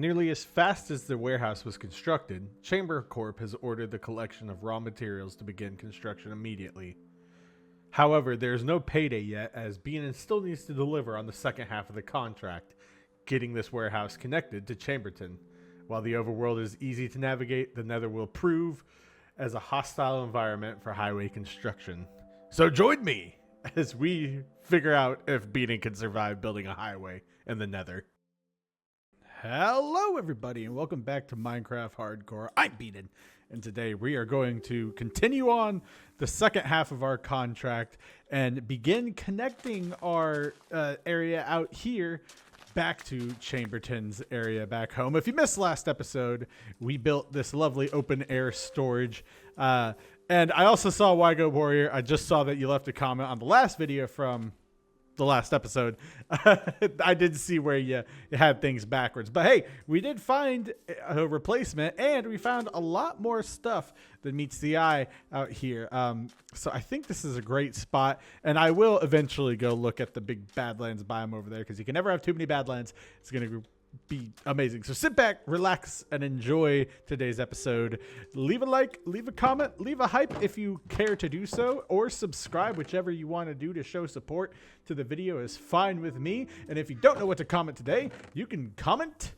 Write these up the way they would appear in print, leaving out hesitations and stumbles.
Nearly as fast as the warehouse was constructed, Chambercorp has ordered the collection of raw materials to begin construction immediately. However, there is no payday yet, as B&N still needs to deliver on the second half of the contract, getting this warehouse connected to Chamberton. While the overworld is easy to navigate, the Nether will prove as a hostile environment for highway construction. So join me as we figure out if B&N can survive building a highway in the Nether. Hello everybody and welcome back to Minecraft Hardcore. I'm B&N, and today we are going to continue on the second half of our contract and begin connecting our area out here back to Chamberton's area back home. If you missed last episode, we built this lovely open air storage. And I also saw Wygo Warrior. I just saw that you left a comment on the last video from the last episode. I did see where you had things backwards, but hey, we did find a replacement and we found a lot more stuff that meets the eye out here. So I think this is a great spot, and I will eventually go look at the big Badlands biome over there because you can never have too many Badlands. It's going to be amazing. So sit back, relax, and enjoy today's episode. Leave a like, leave a comment, leave a hype if you care to do so, or subscribe, whichever you want to do to show support to the video is fine with me. And if you don't know what to comment today, you can comment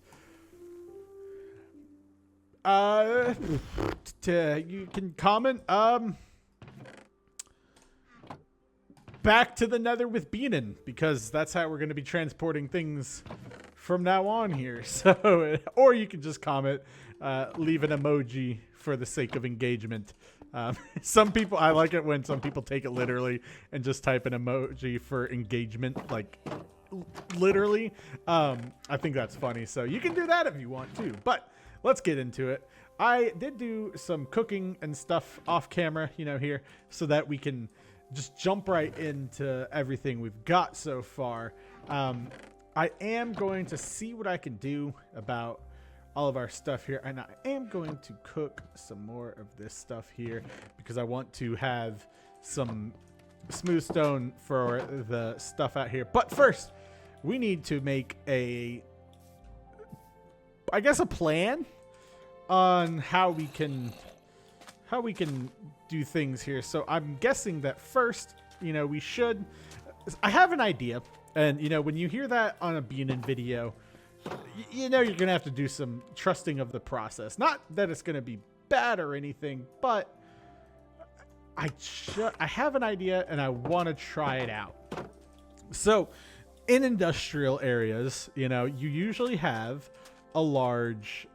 back to the Nether with B&N, because that's how we're going to be transporting things from now on here. So, or you can just comment, leave an emoji for the sake of engagement. Some people, I like it when some people take it literally and just type an emoji for engagement, like literally. I think that's funny. So you can do that if you want to, but let's get into it. I did do some cooking and stuff off camera, here, so that we can just jump right into everything we've got so far. I am going to see what I can do about all of our stuff here, and I am going to cook some more of this stuff here because I want to have some smooth stone for the stuff out here. But first, we need to make a plan on how we can do things here. So I'm guessing that first, we should. I have an idea. And, when you hear that on a B&N video, you're going to have to do some trusting of the process. Not that it's going to be bad or anything, but I have an idea and I want to try it out. So in industrial areas, you usually have a large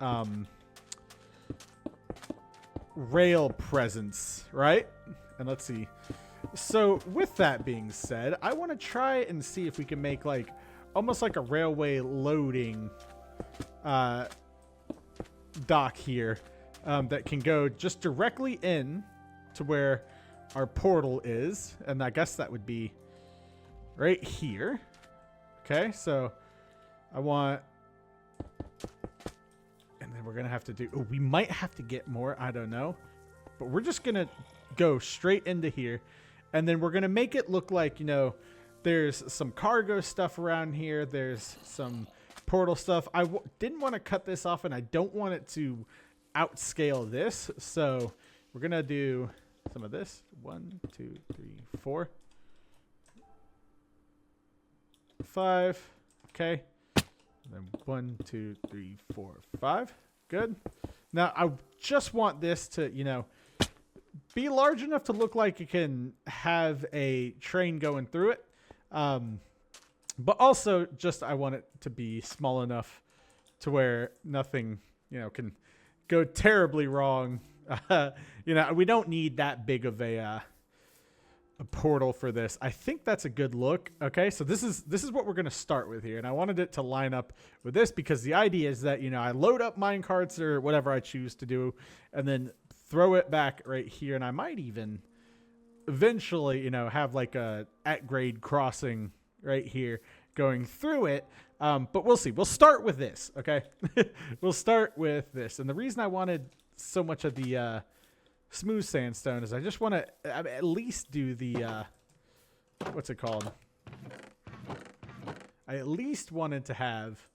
rail presence, right? And let's see. So with that being said, I want to try and see if we can make almost like a railway loading dock here that can go just directly in to where our portal is. And I guess that would be right here. Okay, so I want, and then we're going to have to do, we might have to get more, I don't know, but we're just going to go straight into here. And then we're going to make it look like, there's some cargo stuff around here. There's some portal stuff. I didn't want to cut this off, and I don't want it to outscale this. So we're going to do some of this. 1, 2, 3, 4, 5. Okay. And then 1, 2, 3, 4, 5. Good. Now, I just want this to, be large enough to look like it can have a train going through it. But also just, I want it to be small enough to where nothing, can go terribly wrong. We don't need that big of a portal for this. I think that's a good look. Okay. So this is what we're going to start with here. And I wanted it to line up with this because the idea is that, I load up minecarts or whatever I choose to do, and then throw it back right here, and I might even eventually, have like a at-grade crossing right here going through it. But we'll see. We'll start with this, okay? We'll start with this. And the reason I wanted so much of the smooth sandstone is I just want to at least do the, what's it called? I at least wanted to have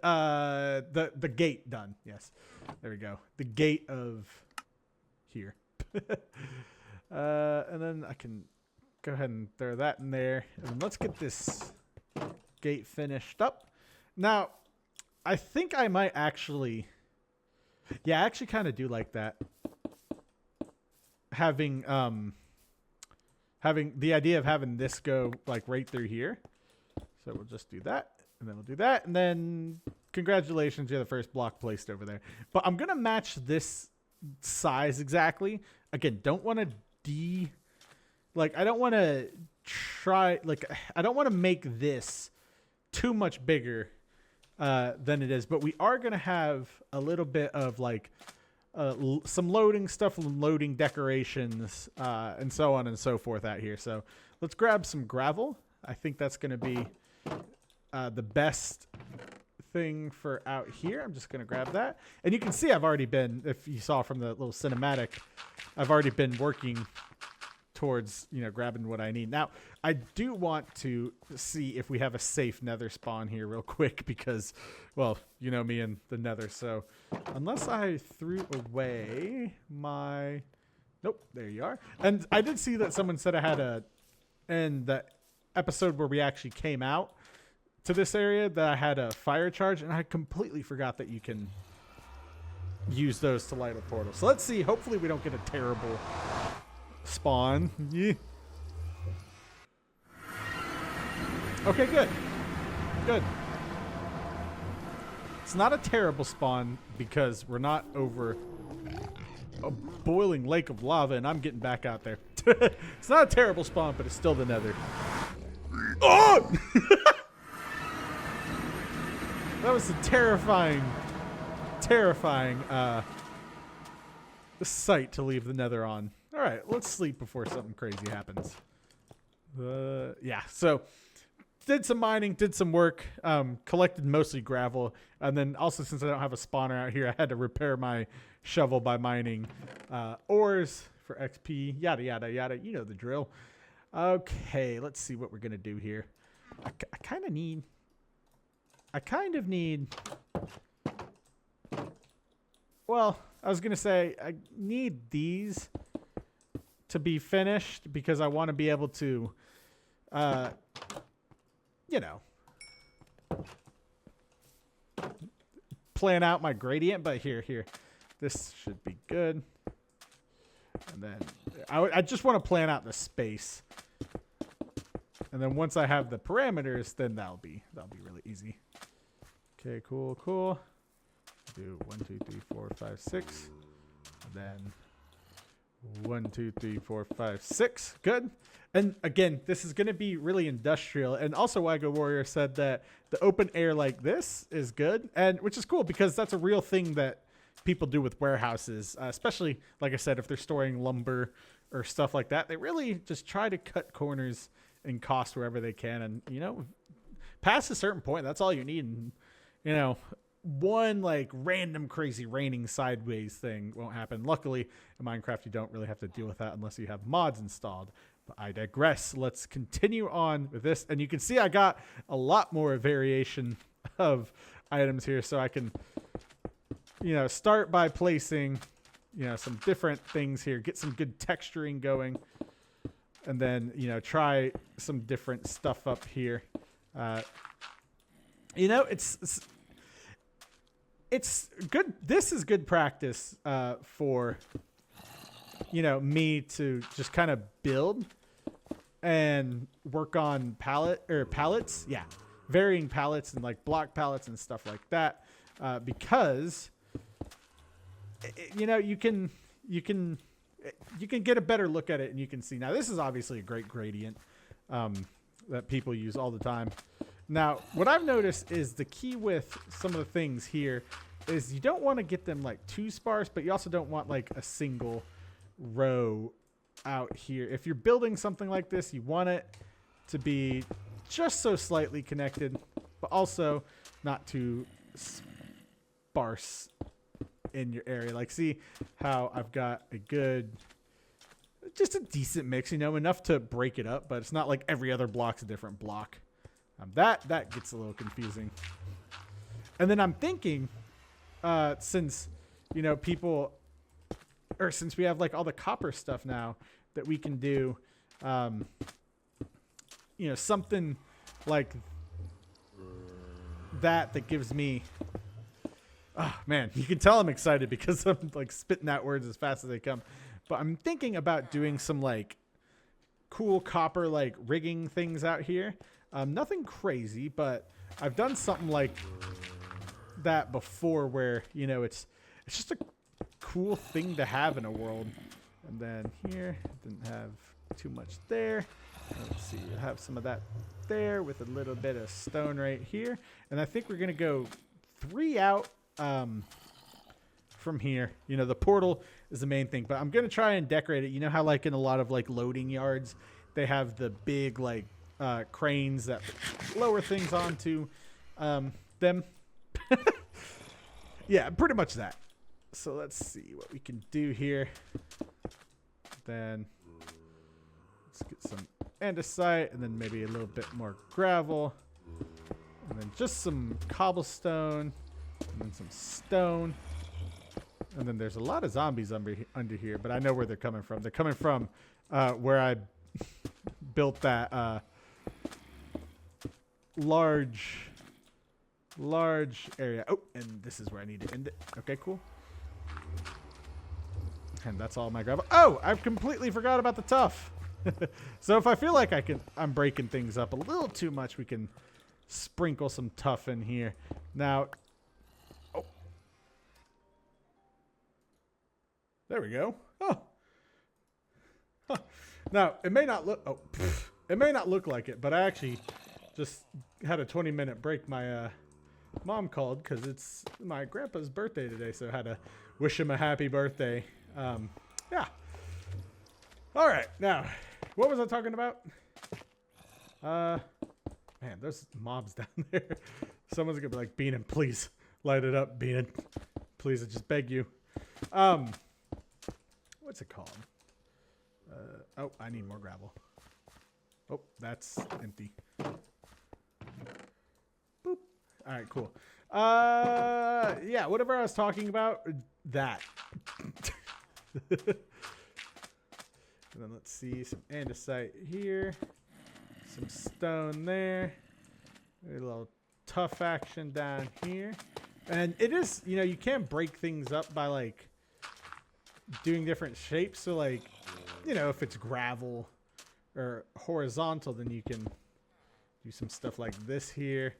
the gate done. Yes, there we go. The gate of here. And then I can go ahead and throw that in there. And let's get this gate finished up. Now, I think I might actually... Yeah, I actually kind of do like that. Having the idea of having this go like right through here. So we'll just do that. And then we'll do that. And then congratulations, you're the first block placed over there. But I'm going to match this size exactly. Again, don't want to I don't want to try, like, I don't want to make this too much bigger than it is. But we are going to have a little bit of, like, some loading stuff, loading decorations, and so on and so forth out here. So let's grab some gravel. I think that's going to be the best thing for out here. I'm just going to grab that. And you can see I've already been, if you saw from the little cinematic, I've already been working towards, grabbing what I need. Now, I do want to see if we have a safe nether spawn here real quick because, well, you know me and the nether. So unless I threw away my... Nope, there you are. And I did see that someone said I had in the episode where we actually came out to this area, that I had a fire charge, and I completely forgot that you can use those to light a portal. So let's see. Hopefully we don't get a terrible spawn. Yeah. Okay, good. Good. It's not a terrible spawn because we're not over a boiling lake of lava, and I'm getting back out there. It's not a terrible spawn, but it's still the nether. Oh! That was a terrifying sight to leave the nether on. All right, let's sleep before something crazy happens. Yeah, so did some mining, did some work, collected mostly gravel, and then also since I don't have a spawner out here, I had to repair my shovel by mining ores for XP, yada, yada, yada. You know the drill. Okay, let's see what we're going to do here. I kind of need... Well, I was going to say I need these to be finished because I want to be able to, plan out my gradient. But here, this should be good. And then I just want to plan out the space. And then once I have the parameters, then that'll be really easy. Okay, cool. Do 1, 2, 3, 4, 5, 6. And then 1, 2, 3, 4, 5, 6. Good. And again, this is going to be really industrial. And also, Wago Warrior said that the open air like this is good, and which is cool because that's a real thing that people do with warehouses, especially, like I said, if they're storing lumber or stuff like that. They really just try to cut corners and cost wherever they can. And, past a certain point, that's all you need. And, one like random crazy raining sideways thing won't happen. Luckily, in Minecraft, you don't really have to deal with that unless you have mods installed. But I digress. Let's continue on with this. And you can see I got a lot more variation of items here. So I can, start by placing, some different things here. Get some good texturing going. And then, try some different stuff up here. It's good. This is good practice for, me to just kind of build and work on pallets. Yeah. Varying pallets and like block pallets and stuff like that. Because, you can get a better look at it and you can see. Now, this is obviously a great gradient that people use all the time. Now, what I've noticed is the key with some of the things here is you don't want to get them like too sparse, but you also don't want like a single row out here. If you're building something like this, you want it to be just so slightly connected, but also not too sparse in your area. Like, see how I've got just a decent mix, enough to break it up, but it's not like every other block's a different block. That gets a little confusing. And then I'm thinking, since, you know, since we have like all the copper stuff now, that we can do, you know, something like that gives me, oh man, you can tell I'm excited because I'm like spitting out words as fast as they come. But I'm thinking about doing some like cool copper like rigging things out here. Nothing crazy, but I've done something like that before where, you know, it's just a cool thing to have in a world. And then here, didn't have too much there. Let's see, I have some of that there with a little bit of stone right here. And I think we're going to go 3 out from here. You know, the portal is the main thing, but I'm going to try and decorate it. You know how like in a lot of like loading yards, they have the big like cranes that lower things onto them. Yeah, pretty much that. So let's see what we can do here. Then let's get some andesite and then maybe a little bit more gravel. And then just some cobblestone and then some stone. And then there's a lot of zombies under here, but I know where they're coming from. They're coming from where I built that large area. Oh, and this is where I need to end it. Okay, cool. And that's all my gravel. Oh, I've completely forgot about the tuff. So if I feel like I'm breaking things up a little too much, we can sprinkle some tuff in here. Now, oh, there we go. Oh, huh. Now it may not look. Oh, it may not look like it, but I actually just had a 20-minute break. My mom called because it's my grandpa's birthday today, so I had to wish him a happy birthday. Yeah. All right. Now, what was I talking about? Man, there's mobs down there. Someone's gonna be like, Beanin, please light it up, Beanin. Please, I just beg you. What's it called? Oh, I need more gravel. Oh, that's empty. Boop. All right, cool. Yeah, whatever I was talking about, that. And then let's see, some andesite here, some stone there, a little tough action down here. And it is, you know, you can break things up by like doing different shapes. So like, you know, if it's gravel or horizontal, then you can do some stuff like this here.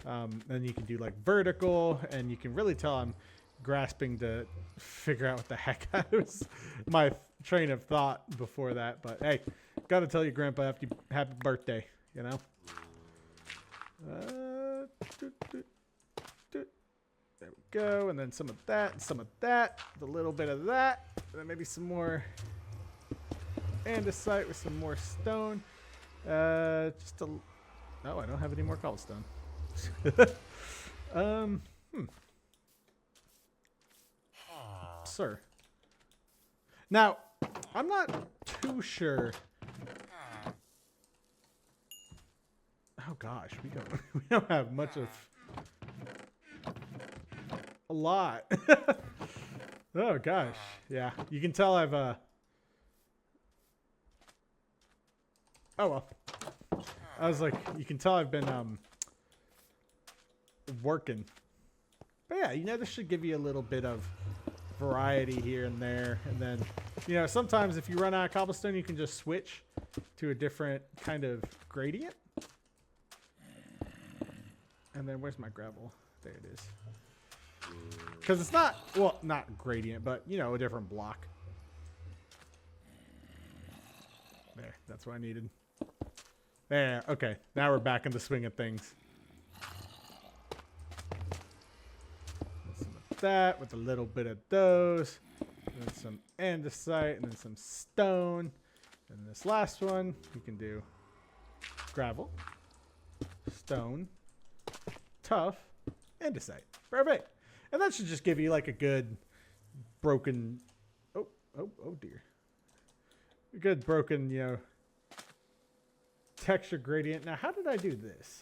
Then you can do like vertical, and you can really tell I'm grasping to figure out what the heck I was, my train of thought before that. But hey, gotta tell you, Grandpa, happy birthday, you know. There we go, and then some of that, and some of that, a little bit of that, and then maybe some more andesite with some more stone. Oh, I don't have any more cobblestone. Sir. Now, I'm not too sure. Oh gosh, we don't have much of a lot. Oh gosh, yeah. You can tell I've oh well. I was like, you can tell I've been working. But yeah, you know, this should give you a little bit of variety here and there. And then, you know, sometimes if you run out of cobblestone, you can just switch to a different kind of gradient. And then where's my gravel? There it is. Because it's not, well, not gradient, but, you know, a different block. There, that's what I needed. There, okay. Now we're back in the swing of things. Some of that with a little bit of those. And then some andesite and then some stone. And this last one, we can do gravel, stone, tough, andesite. Perfect. And that should just give you like a good broken, oh dear. A good broken, you know, texture gradient. Now, how did I do this?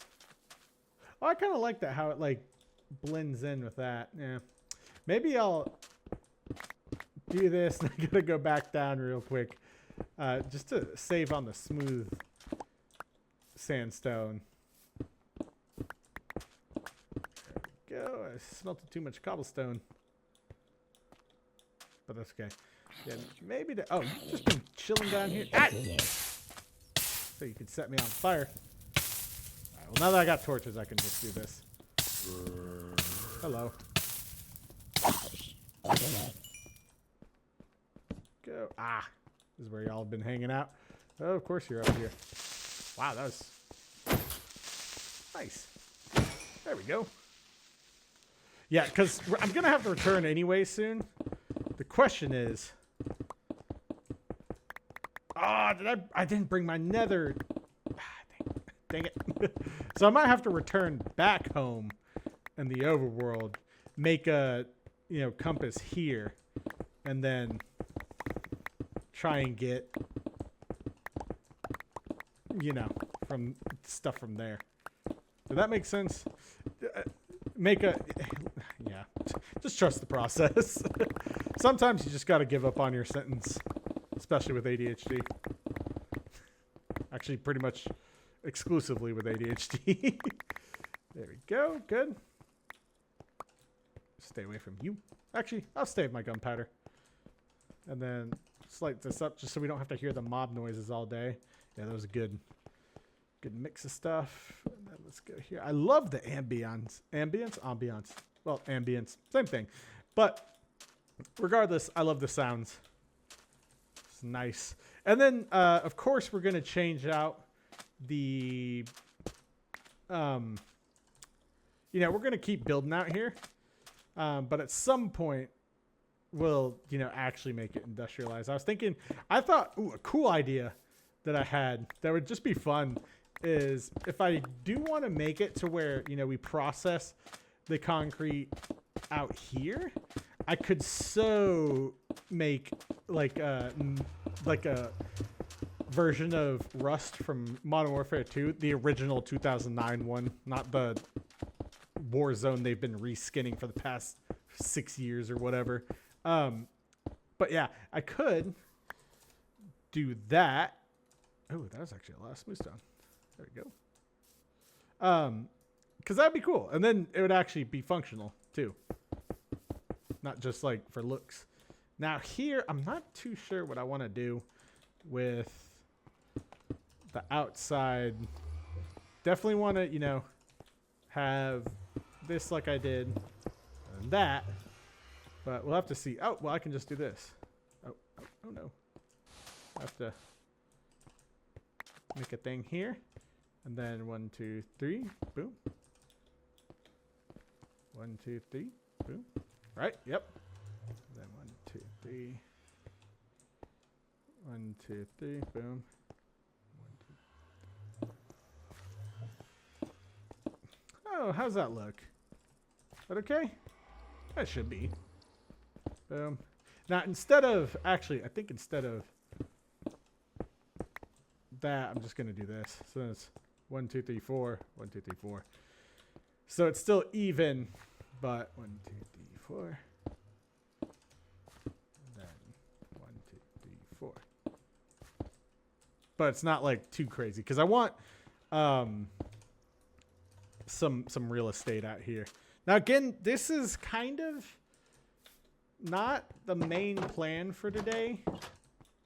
Oh, I kind of like that, how it like blends in with that. Yeah. Maybe I'll do this. I'm going to go back down real quick. Just to save on the smooth sandstone. There we go. I smelted too much cobblestone. But that's okay. Yeah, maybe the... Oh, you've just been chilling down here. Ah! So you could set me on fire. Alright, well, now that I got torches, I can just do this. Hello. Go. Ah! This is where y'all have been hanging out. Oh, of course you're up here. Wow, that was... nice. There we go. Yeah, because I'm going to have to return anyway soon. The question is... Ah, I didn't bring my nether. Dang it. So I might have to return back home in the overworld, make a, compass here, and then try and get, from stuff from there. Does that make sense? Yeah, just trust the process. Sometimes you just got to give up on your sentence, especially with ADHD. Actually, pretty much exclusively with ADHD. There we go. Good. Stay away from you. Actually, I'll stay with my gunpowder. And then slice this up just so we don't have to hear the mob noises all day. Yeah, that was a good mix of stuff. And then let's go here. I love the ambience. Ambiance. Well, ambience. Same thing. But regardless, I love the sounds. It's nice. And then, of course, we're going to change out the... we're going to keep building out here. But at some point, we'll, actually make it industrialize. I thought, a cool idea that I had that would just be fun is if I do want to make it to where, we process the concrete out here, I could make like a version of Rust from Modern Warfare 2, the original 2009 one, not the Warzone they've been reskinning for the past 6 years or whatever. But yeah, I could do that. Oh, that was actually a lot of smooth stone. There we go. Because that'd be cool. And then it would actually be functional too. Not just like for looks. Now here, I'm not too sure what I want to do with the outside. Definitely want to, have this like I did and that. But we'll have to see. Oh, well, I can just do this. Oh no. I have to make a thing here. And then 1, 2, 3, boom. 1, 2, 3, boom. Right, yep. And then 1, 2, 3. 1, 2, 3, boom. 1, 2. Oh, how's that look? Is that okay? That should be. Boom. Now, instead of that, I'm just going to do this. So it's 1, 2, 3, 4. 1, 2, 3, 4. So it's still even, but 1, 2, 3, 4. And then 1, 2, 3, 4. But it's not like too crazy because I want some real estate out here. Now again, this is kind of not the main plan for today.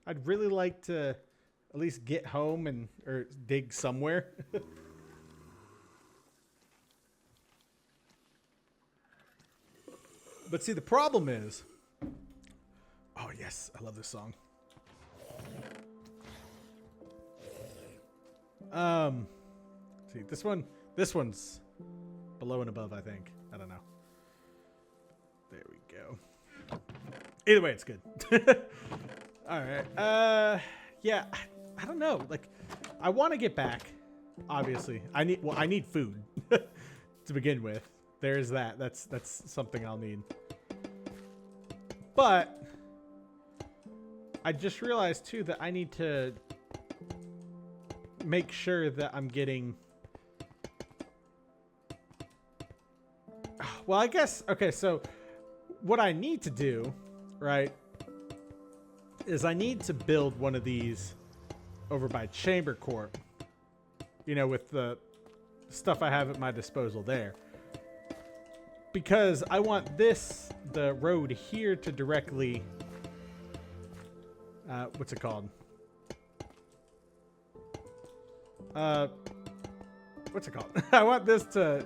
I'd really like to at least get home or dig somewhere. But see, the problem is... Oh, yes. I love this song. See, this one's below and above, I think. I don't know. There we go. Either way, it's good. All right. Yeah, I don't know. Like, I want to get back. Obviously, I need food to begin with. There's that. That's something I'll need. But I just realized too that I need to make sure that I'm getting. Oh Well, I guess, okay, so what I need to do, right, is I need to build one of these over by Chambercorp, you know, with the stuff I have at my disposal there. Because I want the road here to directly, what's it called? What's it called? I want this to,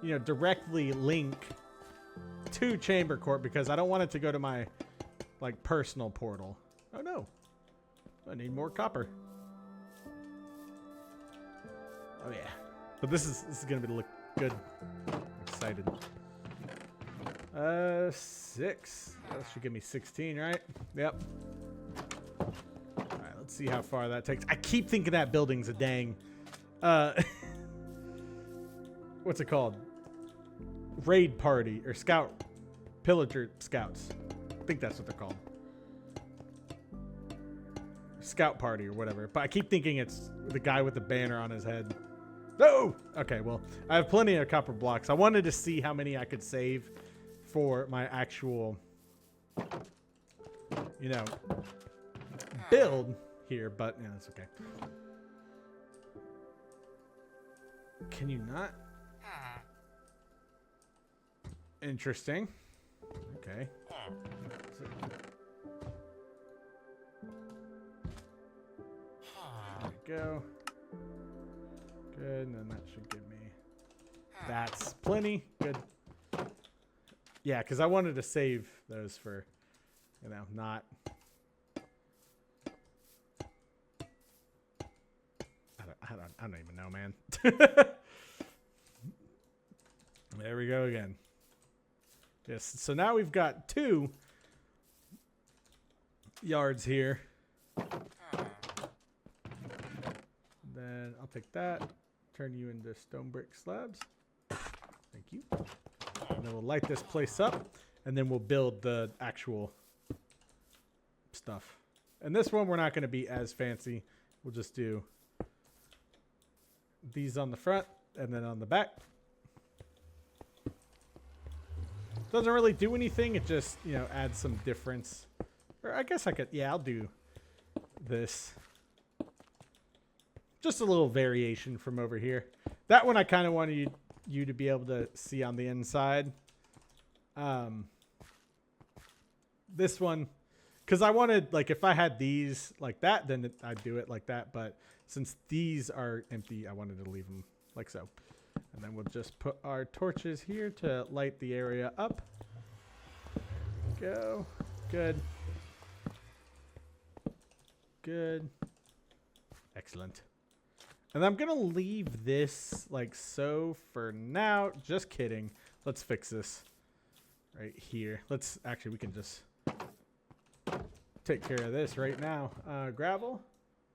you know, directly link to Chambercorp because I don't want it to go to my, like, personal portal. Oh no, I need more copper. Oh yeah, but this is gonna look good. I'm excited. 6. That should give me 16, right? Yep. All right, let's see how far that takes. I keep thinking that building's a dang. What's it called? Raid party or scout, pillager scouts. I think that's what they're called. Scout party or whatever. But I keep thinking it's the guy with the banner on his head. No! Okay, well, I have plenty of copper blocks. I wanted to see how many I could save for my actual, you know, build here, but yeah, that's okay. Can you not? Interesting. Okay. There we go. Good, and then that should give me... That's plenty. Good. Yeah, because I wanted to save those for, you know, not... I don't even know, man. There we go again. Yes, so now we've got 2 yards here. Then I'll take that, turn you into stone brick slabs. Thank you. And then we'll light this place up, and then we'll build the actual stuff. And this one we're not going to be as fancy. We'll just do these on the front and then on the back. Doesn't really do anything. It just, you know, adds some difference. Or I guess I could, yeah, I'll do this. Just a little variation from over here. That one I kind of wanted you to be able to see on the inside. This one, because I wanted, like, if I had these like that, then I'd do it like that. But since these are empty, I wanted to leave them like so. And then we'll just put our torches here to light the area up. Go. Good. Good. Excellent. And I'm going to leave this like so for now. Just kidding. Let's fix this right here. Let's actually, we can just take care of this right now. Gravel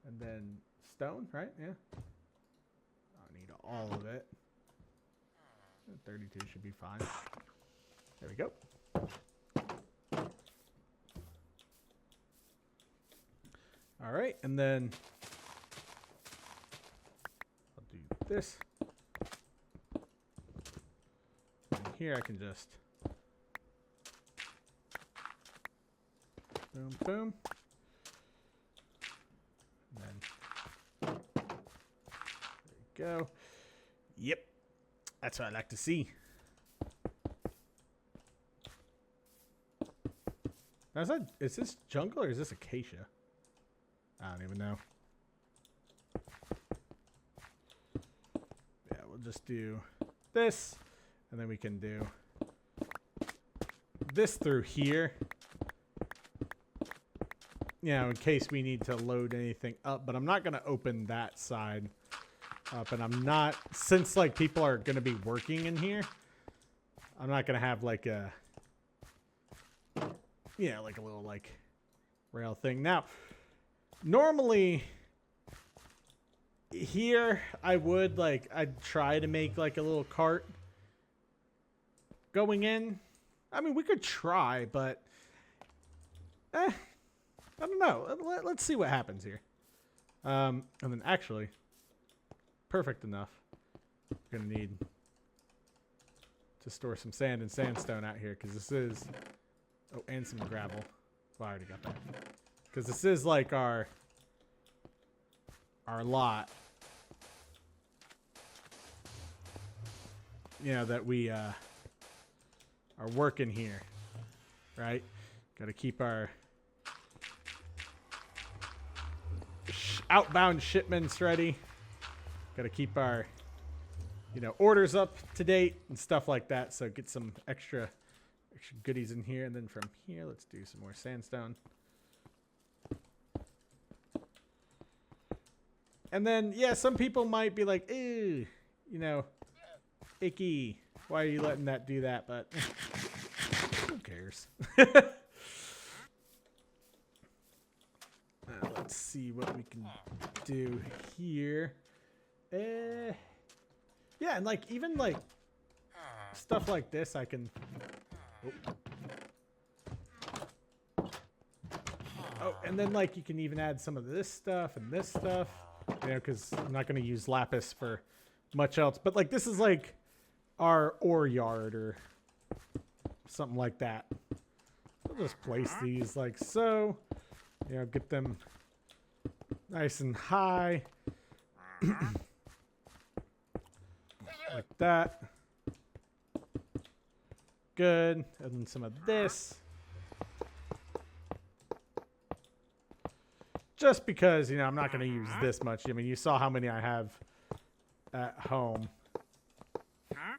and then stone, right? Yeah. I need all of it. 32 should be fine. There we go. All right, and then I'll do this. And here I can just boom, boom. And then there we go. Yep. That's what I like to see. Now, is this jungle or is this acacia? I don't even know. Yeah, we'll just do this, and then we can do this through here. You know, in case we need to load anything up, but I'm not going to open that side up, and I'm not, since like people are going to be working in here, I'm not going to have like a, yeah, like a little like rail thing. Now, normally here I'd try to make like a little cart going in. I mean, we could try, but I don't know. Let's see what happens here. And then actually, perfect enough. We're gonna need to store some sand and sandstone out here, because this is... Oh, and some gravel. Well, I already got that. Because this is like our lot. You know, that we are working here. Right? Got to keep our outbound shipments ready. Got to keep our, you know, orders up to date and stuff like that. So get some extra goodies in here. And then from here, let's do some more sandstone. And then, yeah, some people might be like, ew, you know, icky. Why are you letting that do that? But who cares? Let's see what we can do here. Yeah, and like even like stuff like this, I can. Oh, and then like you can even add some of this stuff and this stuff, you know, because I'm not going to use lapis for much else. But like this is like our ore yard or something like that. I'll just place these like so. You know, get them nice and high. Like that. Good. And then some of this. Just because, you know, I'm not going to use this much. I mean, you saw how many I have at home. There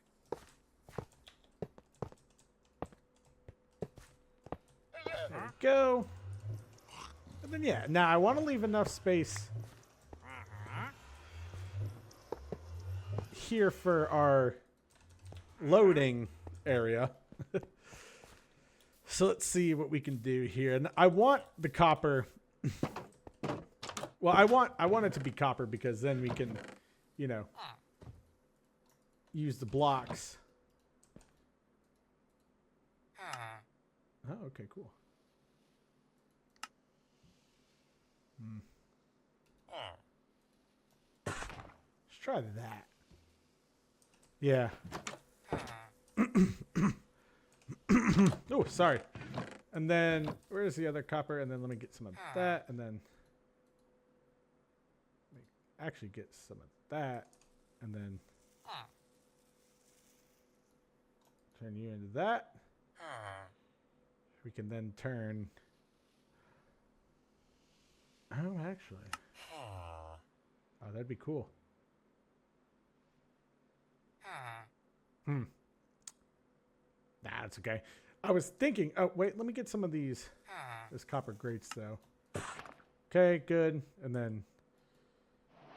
we go. And then, yeah. Now, I want to leave enough space here for our loading area. So let's see what we can do here. And I want the copper. Well, I want it to be copper because then we can, you know, use the blocks. Oh, okay, cool. Let's try that. Yeah. Oh, sorry. And then where's the other copper? And then let me get some of that. And then actually get some of that. And then turn you into that. We can then turn. Oh, actually. Oh, that'd be cool. Nah, that's okay. I was thinking. Oh, wait. Let me get some of these. This copper grates, though. Okay, good. And then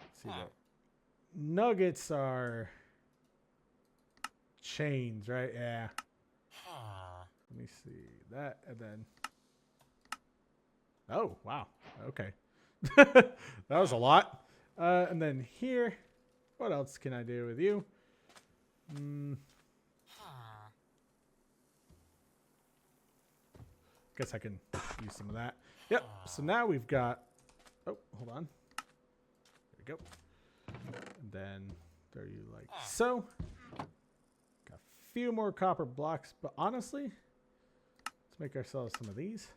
let's see that. Nuggets are chains, right? Yeah. Let me see that, and then. Oh, wow. Okay. That was a lot. And then here, what else can I do with you? Guess I can use some of that. Yep. So now we've got. Oh, hold on. There we go. And then throw you like so. Got a few more copper blocks, but honestly, let's make ourselves some of these.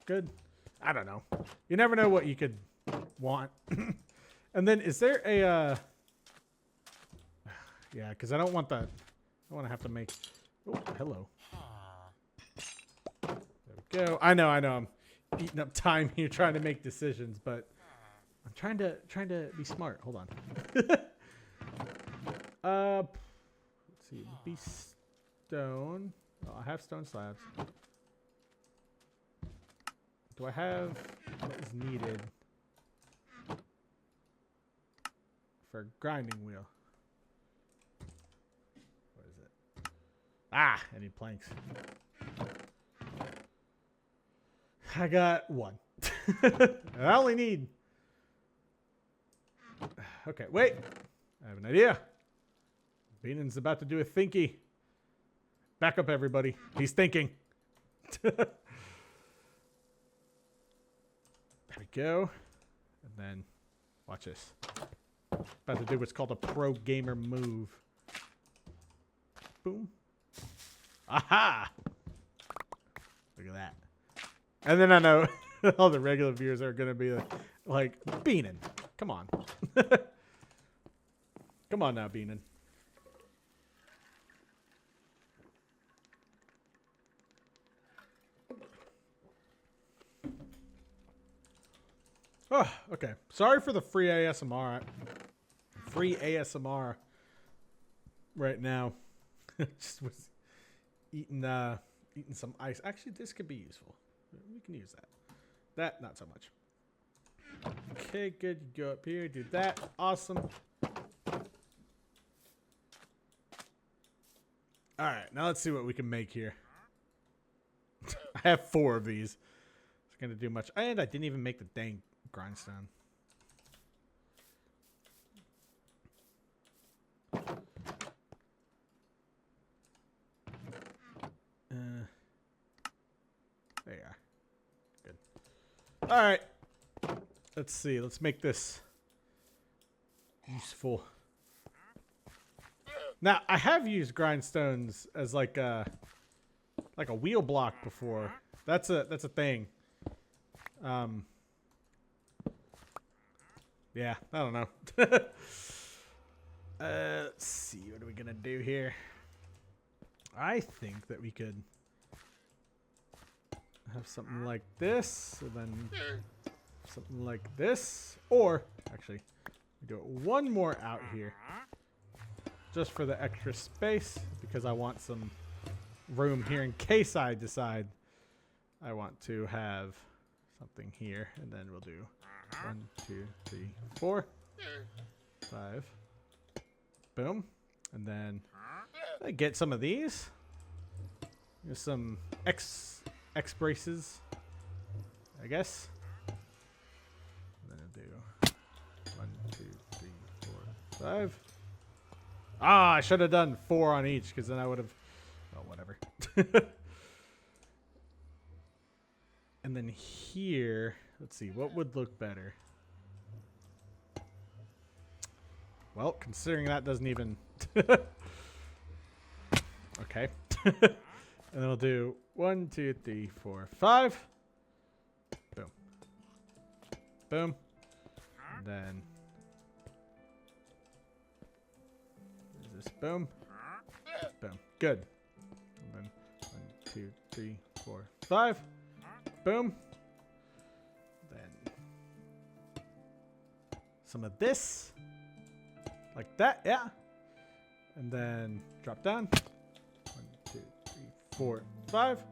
Good. I don't know. You never know what you could want. And then is there a yeah, because I don't want that. I want to have to make. Oh, hello. There we go. I know. I'm eating up time here trying to make decisions, but I'm trying to be smart. Hold on. Let's see. It would be stone. Oh, I have stone slabs. Do I have what is needed for a grinding wheel? What is it? Ah, I need planks. I got one. I only need. Okay, wait. I have an idea. Beanan's about to do a thinky. Back up, everybody. He's thinking. There we go. And then, watch this. About to do what's called a pro gamer move. Boom. Aha! Look at that. And then I know all the regular viewers are going to be like, Beanin, come on. Come on now, Beanin. Oh, okay. Sorry for the free ASMR. Free ASMR right now. Just was eating some ice. Actually, this could be useful. We can use that. That, not so much. Okay, good. You go up here, do that. Awesome. All right, now let's see what we can make here. I have 4 of these. It's going to do much. And I didn't even make the dang grindstone. There you are. Good. All right. Let's see. Let's make this useful. Now, I have used grindstones as like a wheel block before. That's a thing. Yeah, I don't know. Let's see. What are we gonna do here? I think that we could have something like this, and then something like this, or actually, we do it one more out here, just for the extra space, because I want some room here in case I decide I want to have something here, and then we'll do 1, 2, 3, 4, 5. Boom, and then I get some of these. There's some X braces, I guess. And then I'll do 1, 2, 3, 4, 5. Ah, I should have done 4 on each, because then I would have. Oh, whatever. And then here, let's see, what would look better? Well, considering that doesn't even. Okay. And then we'll do 1, 2, 3, 4, 5. Boom. Boom. And then. Is this boom? Boom. Good. And then 1, 2, 3, 4, 5. Boom. Then some of this. Like that, yeah. And then drop down. 1, 2, 3, 4, 5.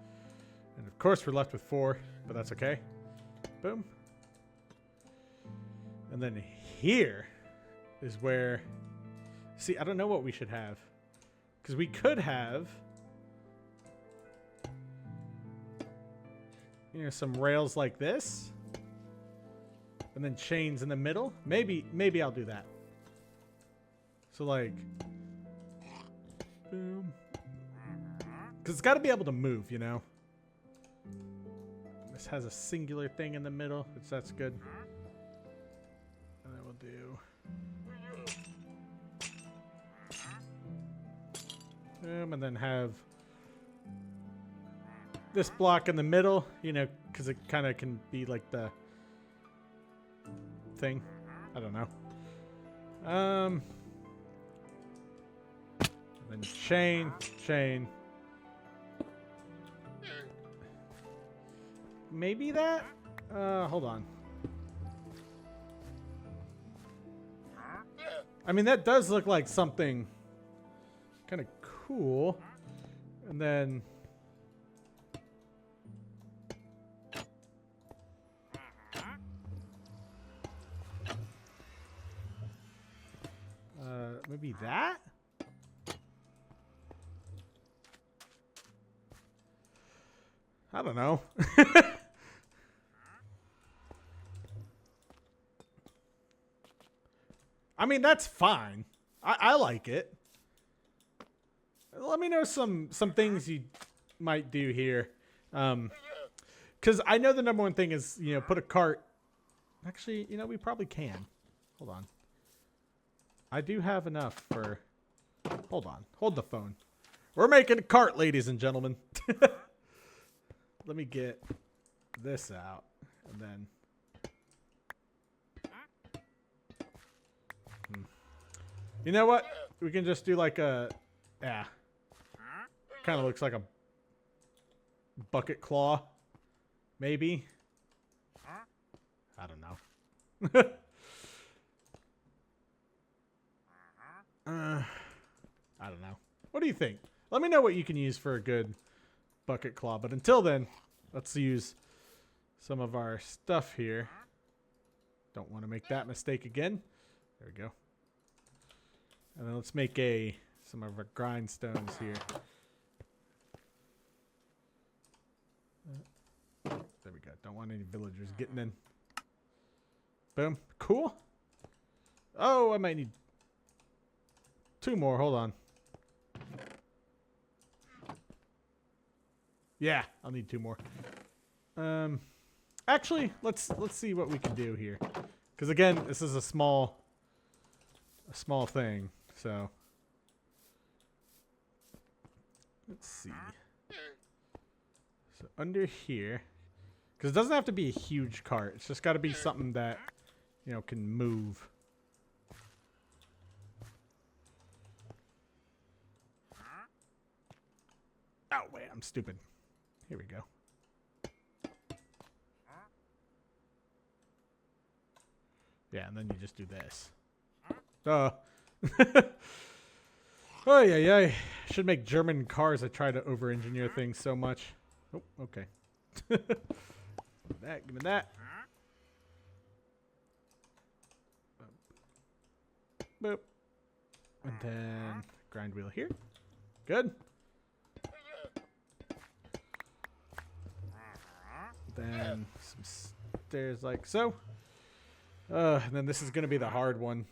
And of course we're left with 4, but that's okay. Boom. And then here is where, see, I don't know what we should have. Because we could have, you know, some rails like this. And then chains in the middle. Maybe I'll do that. So like, boom. Because it's got to be able to move, you know. This has a singular thing in the middle, which that's good. And then we'll do. Boom, and then have this block in the middle, you know, because it kind of can be like the thing. I don't know. Then chain. Maybe that? Hold on. I mean, that does look like something kind of cool. And then maybe that? I don't know. I mean, that's fine. I like it. Let me know some things you might do here. Because I know the number one thing is, you know, put a cart. Actually, you know, we probably can. Hold on. I do have enough for... Hold on. Hold the phone. We're making a cart, ladies and gentlemen. Let me get this out. And then... You know what? We can just do like a... Yeah. Kind of looks like a bucket claw. Maybe. I don't know. I don't know. What do you think? Let me know what you can use for a good bucket claw. But until then, let's use some of our stuff here. Don't want to make that mistake again. There we go. And then let's make some of our grindstones here. There we go. Don't want any villagers getting in. Boom. Cool. Oh, I might need 2 more. Hold on. Yeah, I'll need 2 more. Actually, let's see what we can do here. Because again, this is a small thing. So let's see. So under here, because it doesn't have to be a huge cart. It's just got to be something that, you know, can move. Oh, wait, I'm stupid. Here we go. Yeah, and then you just do this. Oh, yeah, yeah. Should make German cars that try to over-engineer things so much. Oh, okay. Give me that. Boop. And then grind wheel here. Good. Then some stairs like so. And then this is going to be the hard one.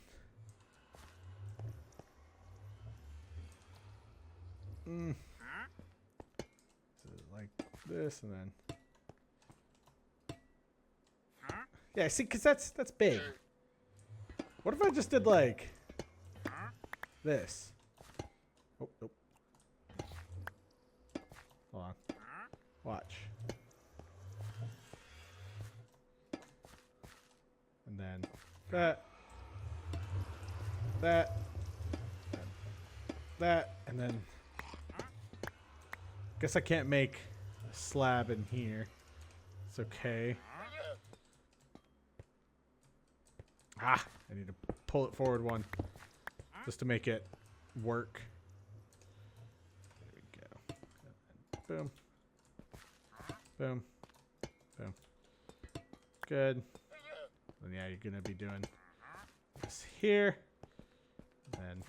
So like this and then. Yeah, see, because that's big. What if I just did like this? Oh, nope. Hold on. Watch. And then that, and then guess I can't make a slab in here. It's okay. Ah, I need to pull it forward one just to make it work. There we go. Boom. Boom. Boom. Good. And yeah, you're going to be doing this here. And then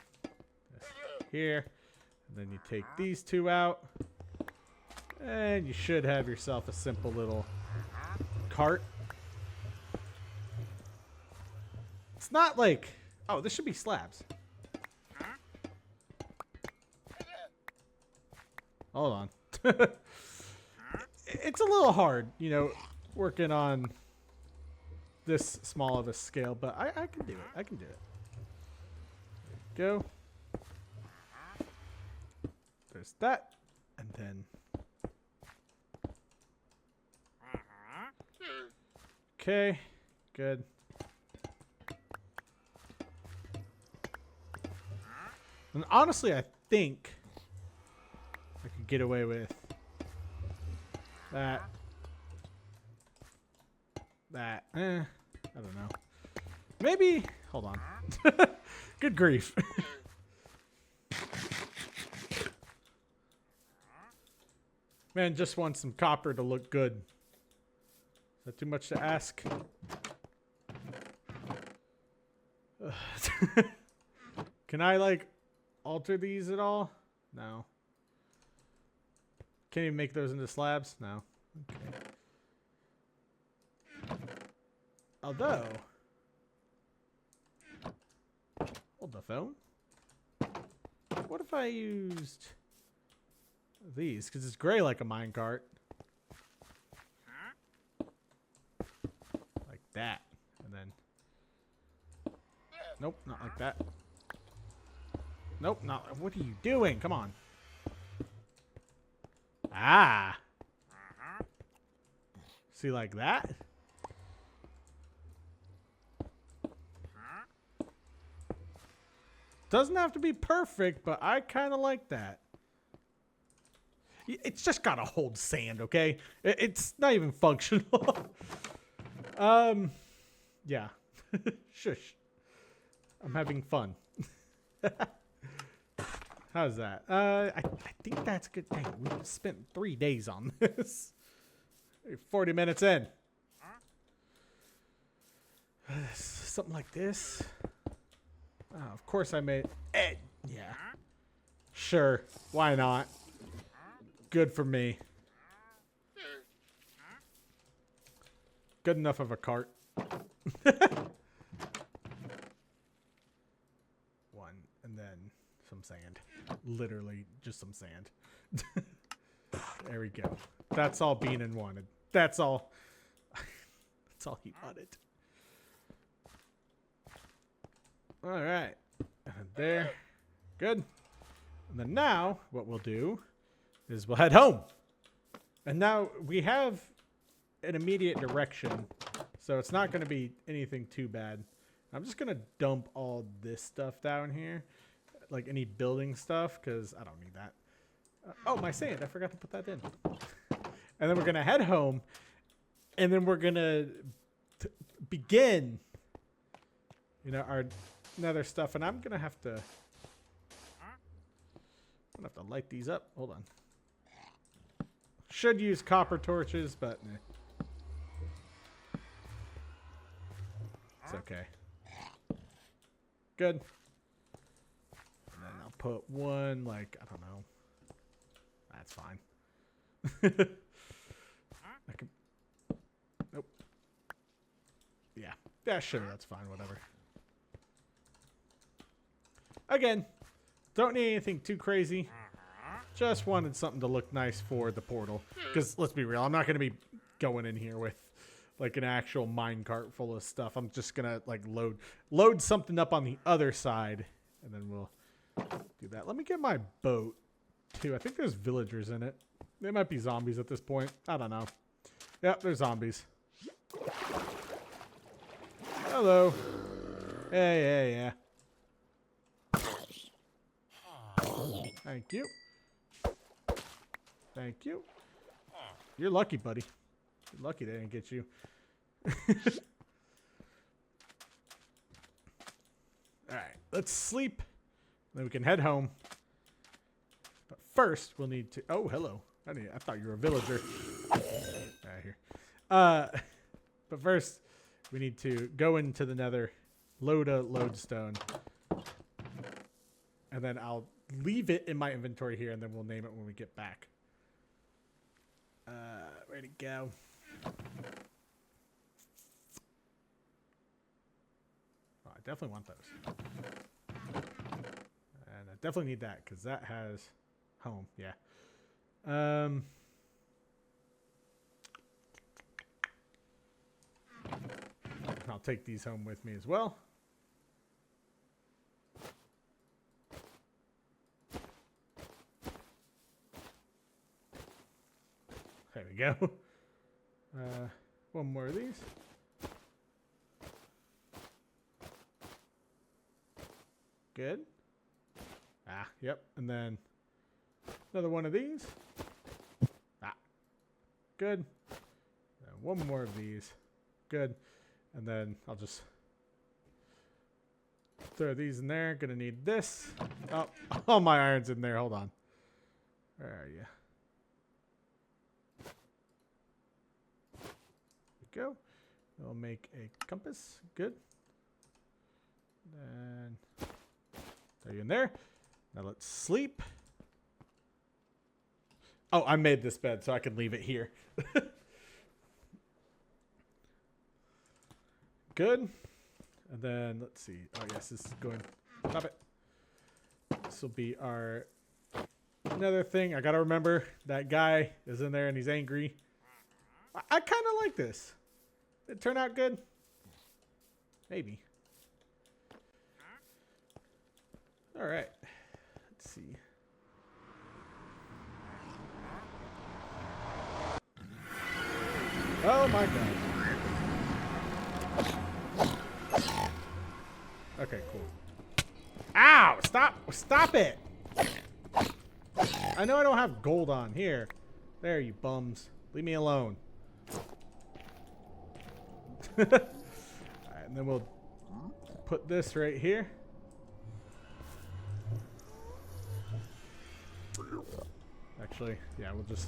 this here. And then you take these 2 out. And you should have yourself a simple little cart. It's not like... Oh, this should be slabs. Hold on. It's a little hard, you know, working on this small of a scale, but I can do it. I can do it. There we go. There's that. And then... Okay. Good. And honestly, I think I could get away with that. That. I don't know. Maybe. Hold on. Good grief. Man, just want some copper to look good. Is that too much to ask? Can I, like, alter these at all? No. Can't even make those into slabs? No. Okay. Although... Hold the phone. What if I used these? Because it's gray like a minecart. Like that. And then... Nope, not like that. Nope, not... What are you doing? Come on. Ah. See, like that? Doesn't have to be perfect, but I kind of like that. It's just gotta hold sand, okay? It's not even functional. Yeah. Shush. I'm having fun. How's that? I think that's good. Dang, we spent 3 days on this. 40 minutes in. Something like this. Oh, of course I made it. Yeah. Sure. Why not? Good for me. Good enough of a cart. One, and then some sand. Literally just some sand. There we go. That's all Beanin wanted. That's all. That's all he wanted. All right. And there. Good. And then now, what we'll do is we'll head home. And now we have an immediate direction, so it's not going to be anything too bad. I'm just going to dump all this stuff down here, like any building stuff, because I don't need that. Oh, my sand. I forgot to put that in. And then we're going to head home, and then we're going to begin, you know, our nether stuff. And I'm going to have to light these up. Hold on. Should use copper torches, but it's okay. Good. And then I'll put one, like, I don't know. That's fine. I can. Nope. Yeah. Yeah, sure. That's fine. Whatever. Again, don't need anything too crazy. Just wanted something to look nice for the portal. Because, let's be real, I'm not going to be going in here with, like, an actual minecart full of stuff. I'm just going to, like, load something up on the other side. And then we'll do that. Let me get my boat, too. I think there's villagers in it. They might be zombies at this point. I don't know. Yep, they're zombies. Hello. Hey, yeah. Thank you. Thank you. You're lucky, buddy. You're lucky they didn't get you. Alright, let's sleep. Then we can head home. But first, we'll need to... Oh, hello. I thought you were a villager. Right here. But first, we need to go into the nether, load a lodestone, and then I'll leave it in my inventory here, and then we'll name it when we get back. Ready to go. Oh, I definitely want those. And I definitely need that, because that has home. Yeah. I'll take these home with me as well. There we go. One more of these. Good. Ah, yep. And then another one of these. Ah, good. And one more of these. Good. And then I'll just throw these in there. Gonna need this. Oh, all my iron's in there. Hold on. Where are you? There we go. We'll make a compass. Good. Then throw you in there. Now let's sleep. Oh, I made this bed so I can leave it here. Good. And then let's see. Oh yes, this is going. Stop it. This will be our another thing. I gotta remember that guy is in there and he's angry. I kind of like this. Did it turn out good? Maybe. All right. Let's see. Oh my god. Okay, cool. Ow! Stop it! I know I don't have gold on. Here. There, you bums. Leave me alone. Alright, and then we'll put this right here. Actually, yeah, we'll just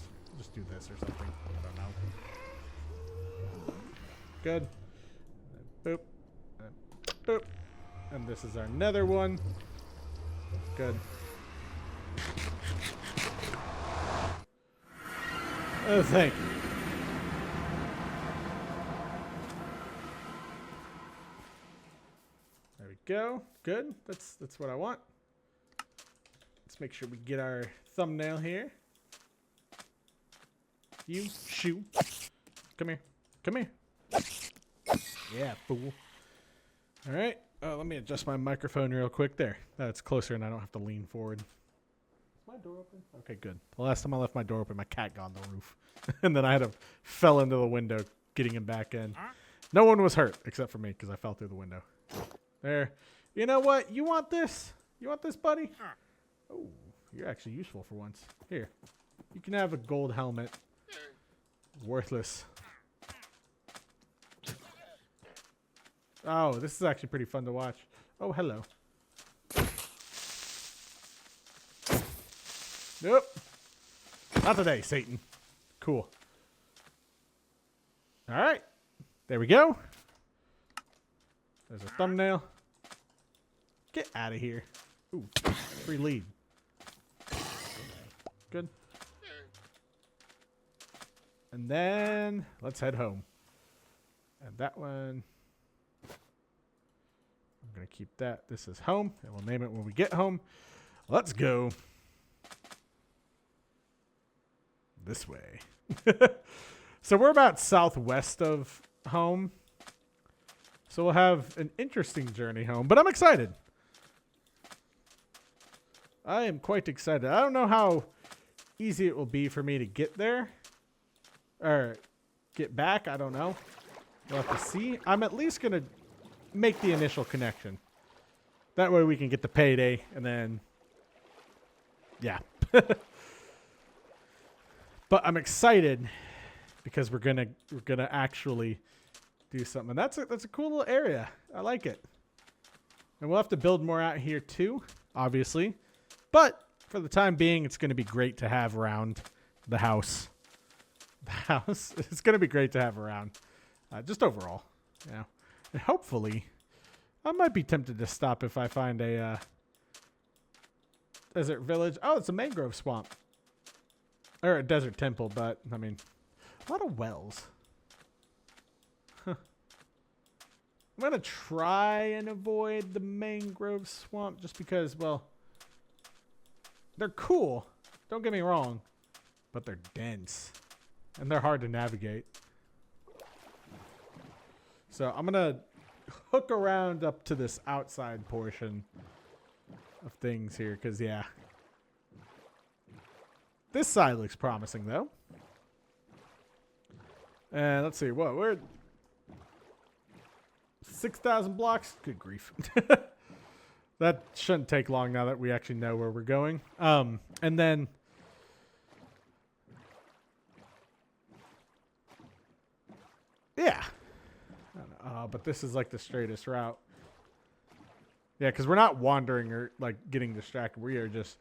do this or something. I don't know. Good. And boop. And boop. And this is our nether one. Good. Oh, thank you. There we go. Good. That's what I want. Let's make sure we get our thumbnail here. You shoo. Come here. Come here. Yeah, fool. All right. Let me adjust my microphone real quick there. That's closer and I don't have to lean forward. Is my door open? Okay, good. The last time I left my door open, my cat got on the roof. And then I had to fell into the window getting him back in. No one was hurt except for me because I fell through the window. There. You know what? You want this? You want this, buddy? Oh, you're actually useful for once. Here. You can have a gold helmet. Worthless. Oh, this is actually pretty fun to watch. Oh, hello. Nope. Not today, Satan. Cool. All right. There we go. There's a thumbnail. Get out of here. Ooh, free lead. Good. And then let's head home. And that one, I'm going to keep that. This is home, and we'll name it when we get home. Let's go this way. So we're about southwest of home. So we'll have an interesting journey home, but I'm excited. I am quite excited. I don't know how easy it will be for me to get there. Or get back. I don't know. We'll have to see. I'm at least going to make the initial connection. That way we can get the payday and then... yeah. But I'm excited because we're gonna actually do something. That's a cool little area. I like it. And we'll have to build more out here too, obviously. But for the time being, it's going to be great to have around the house. The house. It's going to be great to have around. Just overall. You know. And hopefully, I might be tempted to stop if I find a desert village. Oh, it's a mangrove swamp. Or a desert temple, but, I mean, a lot of wells. Huh. I'm going to try and avoid the mangrove swamp just because, well, they're cool. Don't get me wrong. But they're dense. And they're hard to navigate. So I'm going to hook around up to this outside portion of things here. Because, yeah. This side looks promising, though. And let's see. What? We're 6,000 blocks? Good grief. That shouldn't take long now that we actually know where we're going. And then... yeah. I don't know. But this is like the straightest route. Yeah, because we're not wandering or like getting distracted. We are just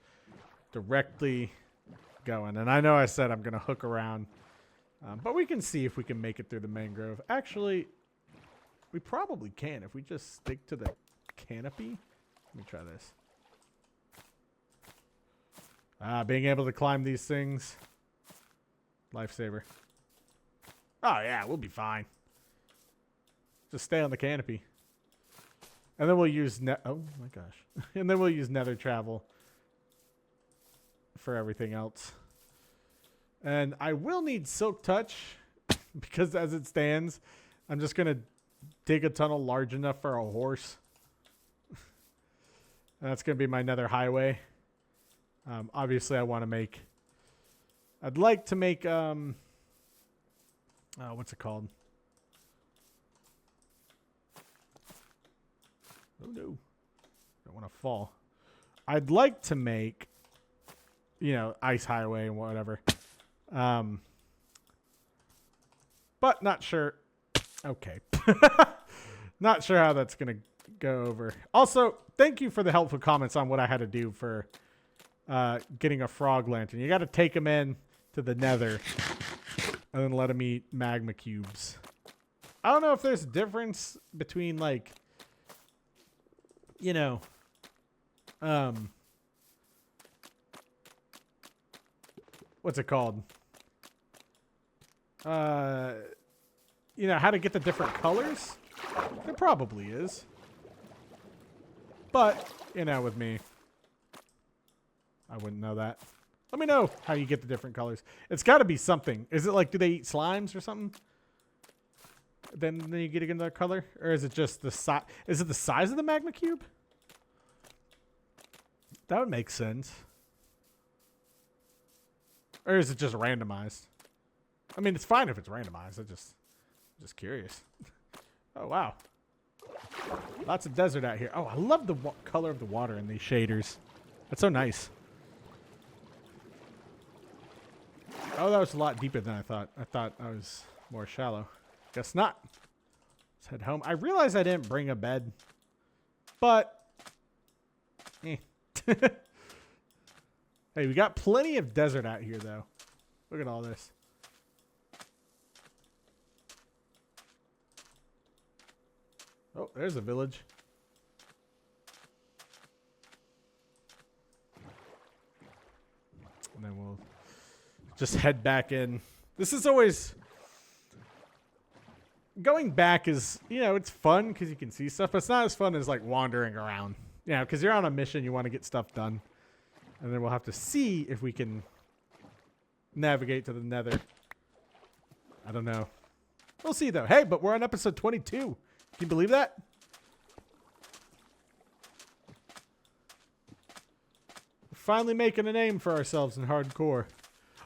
directly going. And I know I said I'm going to hook around. But we can see if we can make it through the mangrove. Actually, we probably can if we just stick to the canopy. Let me try this. Being able to climb these things. Lifesaver. Oh, yeah, we'll be fine. Just stay on the canopy. And then we'll use oh my gosh. And then we'll use nether travel for everything else. And I will need silk touch because as it stands, I'm just going to dig a tunnel large enough for a horse. And that's going to be my nether highway. Obviously I want to make, I'd like to make, what's it called? Oh no. Don't want to fall. I'd like to make, you know, ice highway and whatever. But not sure. Okay. Not sure how that's going to go over. Also, thank you for the helpful comments on what I had to do for getting a frog lantern. You got to take them in to the Nether and then let them eat magma cubes. I don't know if there's a difference between, like, you know, what's it called? You know, how to get the different colors? There probably is. But, you know, with me, I wouldn't know that. Let me know how you get the different colors. It's got to be something. Is it like, do they eat slimes or something? Then you get another color? Or is it just the size? Is it the size of the magma cube? That would make sense. Or is it just randomized? I mean, it's fine if it's randomized. I'm just curious. Oh, wow. Lots of desert out here. Oh, I love the color of the water in these shaders. That's so nice. Oh, that was a lot deeper than I thought. I thought I was more shallow. Guess not. Let's head home. I realized I didn't bring a bed. But, eh. Hey, we got plenty of desert out here, though. Look at all this. Oh, there's a village. And then we'll just head back in. This is always... Going back is, you know, it's fun because you can see stuff, but it's not as fun as, like, wandering around. You know, because you're on a mission, you want to get stuff done. And then we'll have to see if we can navigate to the Nether. I don't know. We'll see, though. Hey, but we're on episode 22. Can you believe that? We're finally making a name for ourselves in hardcore.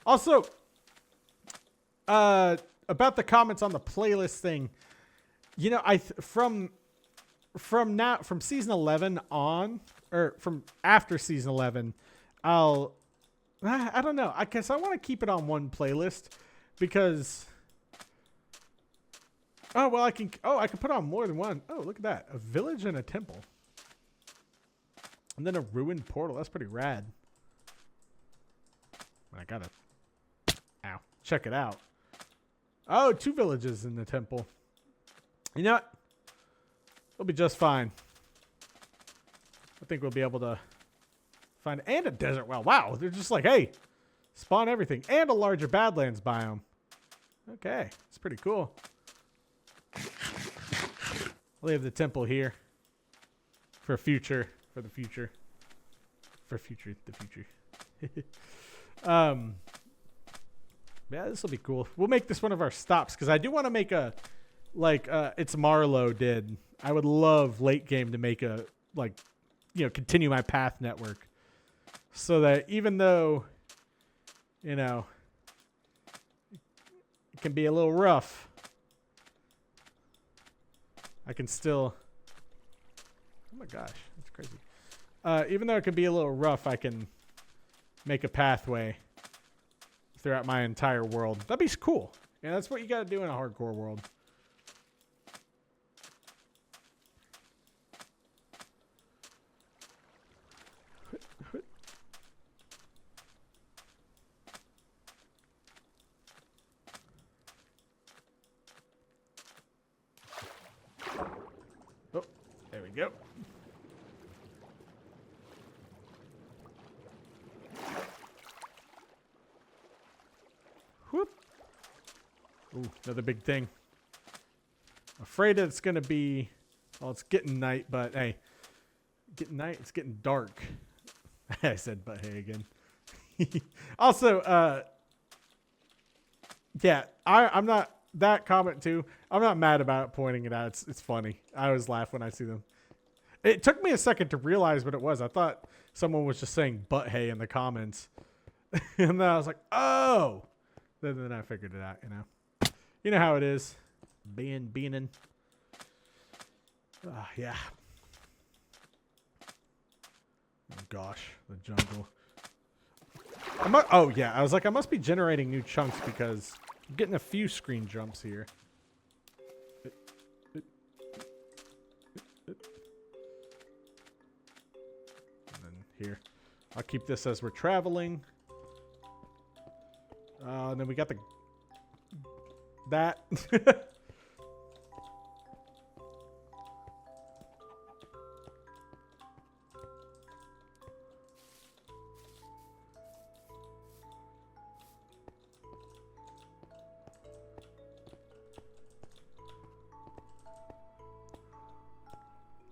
Also, about the comments on the playlist thing, you know, from season 11 on, or from after season 11, I don't know. I guess I want to keep it on one playlist because, oh, well, I can put on more than one. Oh, look at that. A village and a temple. And then a ruined portal. That's pretty rad. I gotta, check it out. Oh, 2 villages in the temple. You know what? We'll be just fine. I think we'll be able to find... And a desert well. Wow, they're just like, hey, spawn everything. And a larger badlands biome. Okay, it's pretty cool. I'll leave the temple here. For the future. Yeah, this will be cool. We'll make this one of our stops because I do want to make a, like, it's Marlowe did. I would love late game to make a, like, you know, continue my path network so that even though, you know, it can be a little rough, I can still, oh my gosh, that's crazy. Even though it can be a little rough, I can make a pathway throughout my entire world. That'd be cool. Yeah, that's what you got to do in a hardcore world. Oh, there we go. Whoop. Ooh, another big thing. Afraid it's going to be... Well, it's getting night, but hey. Getting night, it's getting dark. I said but hey again. Also, yeah, I'm not... That comment too, I'm not mad about pointing it out. It's funny. I always laugh when I see them. It took me a second to realize what it was. I thought someone was just saying but hey in the comments. And then I was like, oh! Then I figured it out, you know. You know how it is. Beaning. Yeah. Oh, gosh. The jungle. Oh, yeah. I was like, I must be generating new chunks because I'm getting a few screen jumps here. And then here. I'll keep this as we're traveling. And then we got that.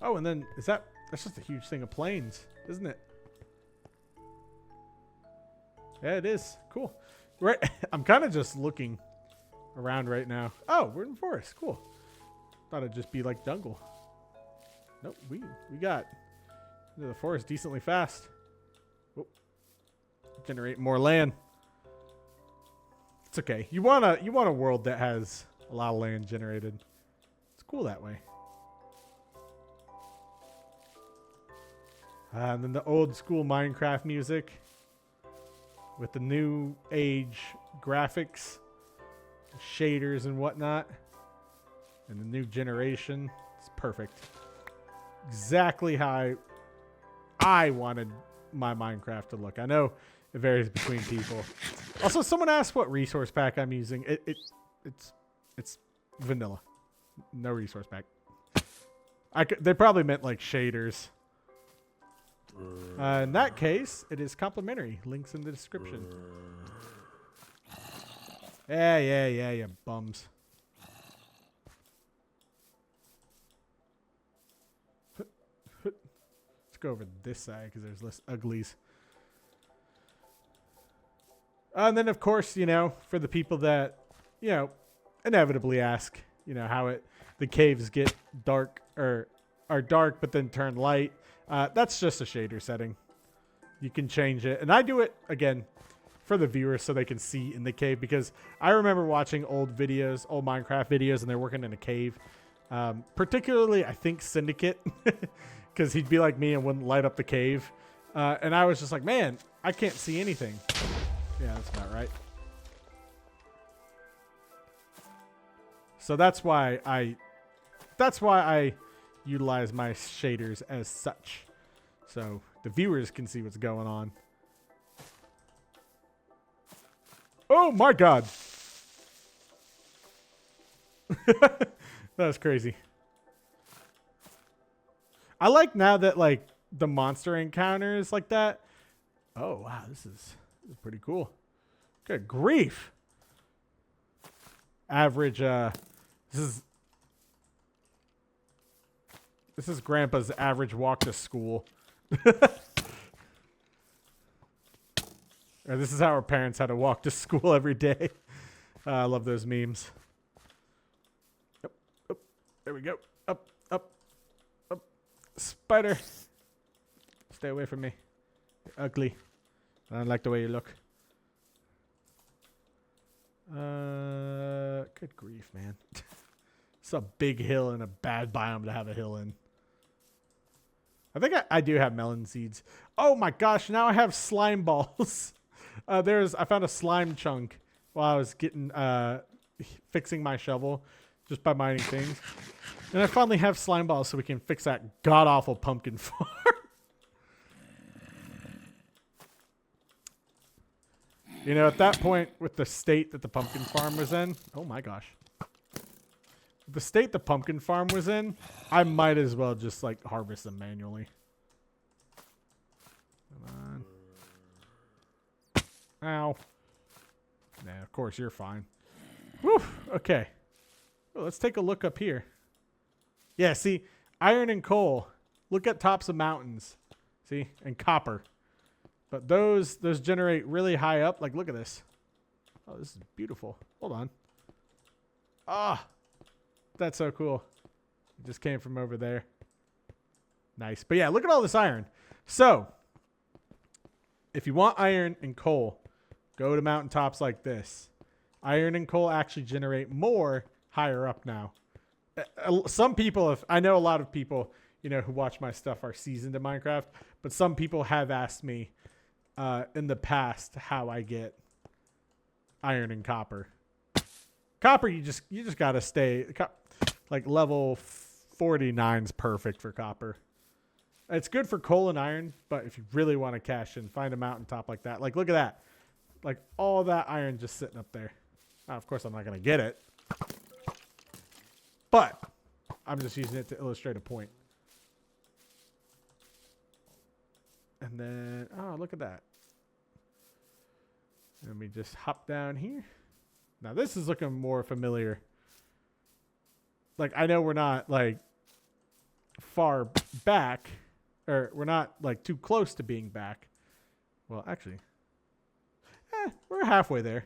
Oh, and then that's just a huge thing of plains, isn't it? Yeah, it is. Cool. Right. I'm kind of just looking around right now. Oh, we're in the forest. Cool. Thought it'd just be like jungle. Nope. We got into the forest decently fast. Oh. Generate more land. It's okay. You want a world that has a lot of land generated. It's cool that way. And then the old school Minecraft music with the new age graphics, shaders and whatnot, and the new generation. It's perfect. Exactly how I wanted my Minecraft to look. I know it varies between people. Also, someone asked what resource pack I'm using. It's vanilla. No resource pack. They probably meant like shaders. In that case, it is complimentary. Links in the description. Yeah, you bums. Let's go over this side because there's less uglies. And then, of course, for the people that, inevitably ask, how the caves get dark or are dark but then turn light. That's just a shader setting. You can change it. And I do it, again, for the viewers so they can see in the cave. Because I remember watching old Minecraft videos, and they're working in a cave. Particularly, I think, Syndicate. Because he'd be like me and wouldn't light up the cave. And I was just like, man, I can't see anything. Yeah, that's about right. So that's why I utilize my shaders as such, so the viewers can see what's going on. Oh my god. That was crazy. I like now that like the monster encounters like that. Oh wow, this is pretty cool. Good grief. Average This is Grandpa's average walk to school. Or this is how our parents had to walk to school every day. I love those memes. Up. There we go. Up. Spider. Stay away from me. You're ugly. I don't like the way you look. Good grief, man. It's a big hill and a bad biome to have a hill in. I think I do have melon seeds. Oh my gosh, now I have slime balls. I found a slime chunk while I was fixing my shovel just by mining things. And I finally have slime balls so we can fix that god-awful pumpkin farm. At that point, with the state that the pumpkin farm was in, oh my gosh. The state the pumpkin farm was in, I might as well just like harvest them manually. Come on. Ow. Nah, of course you're fine. Whew, okay. Well, let's take a look up here. Yeah, see, iron and coal. Look at tops of mountains. See? And copper. But those generate really high up. Like, look at this. Oh, this is beautiful. Hold on. Ah. That's so cool. It just came from over there. Nice. But yeah, look at all this iron. So, if you want iron and coal, go to mountaintops like this. Iron and coal actually generate more higher up now. Some people, I know a lot of people, you know, who watch my stuff are seasoned in Minecraft, but some people have asked me in the past how I get iron and copper. Copper, you just gotta stay like level 49's perfect for copper. It's good for coal and iron, but if you really want to cash in, find a mountaintop like that. Like, look at that. Like, all that iron just sitting up there. Now, of course, I'm not going to get it. But I'm just using it to illustrate a point. And then, oh, look at that. Let me just hop down here. Now, this is looking more familiar. Like, I know we're not, like, far back. Or we're not, like, too close to being back. Well, actually, we're halfway there.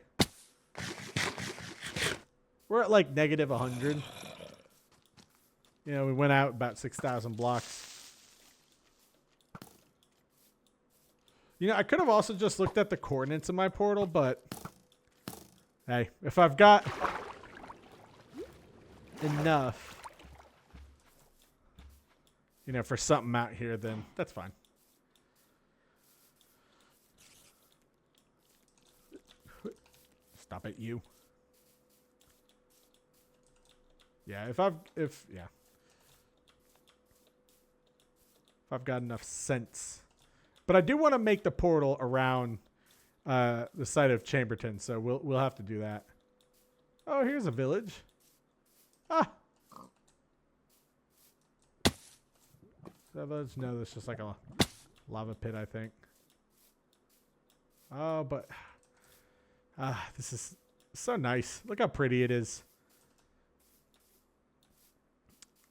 We're at, like, negative 100. You know, we went out about 6,000 blocks. You know, I could have also just looked at the coordinates of my portal, but hey, if I've got enough, you know, for something out here, then that's fine. Stop it, you. Yeah, if I've got enough sense. But I do want to make the portal around the site of Chamberton, so we'll have to do that. Oh, here's a village. Ah. Village? No, that's just like a lava pit, I think. Oh, but this is so nice. Look how pretty it is.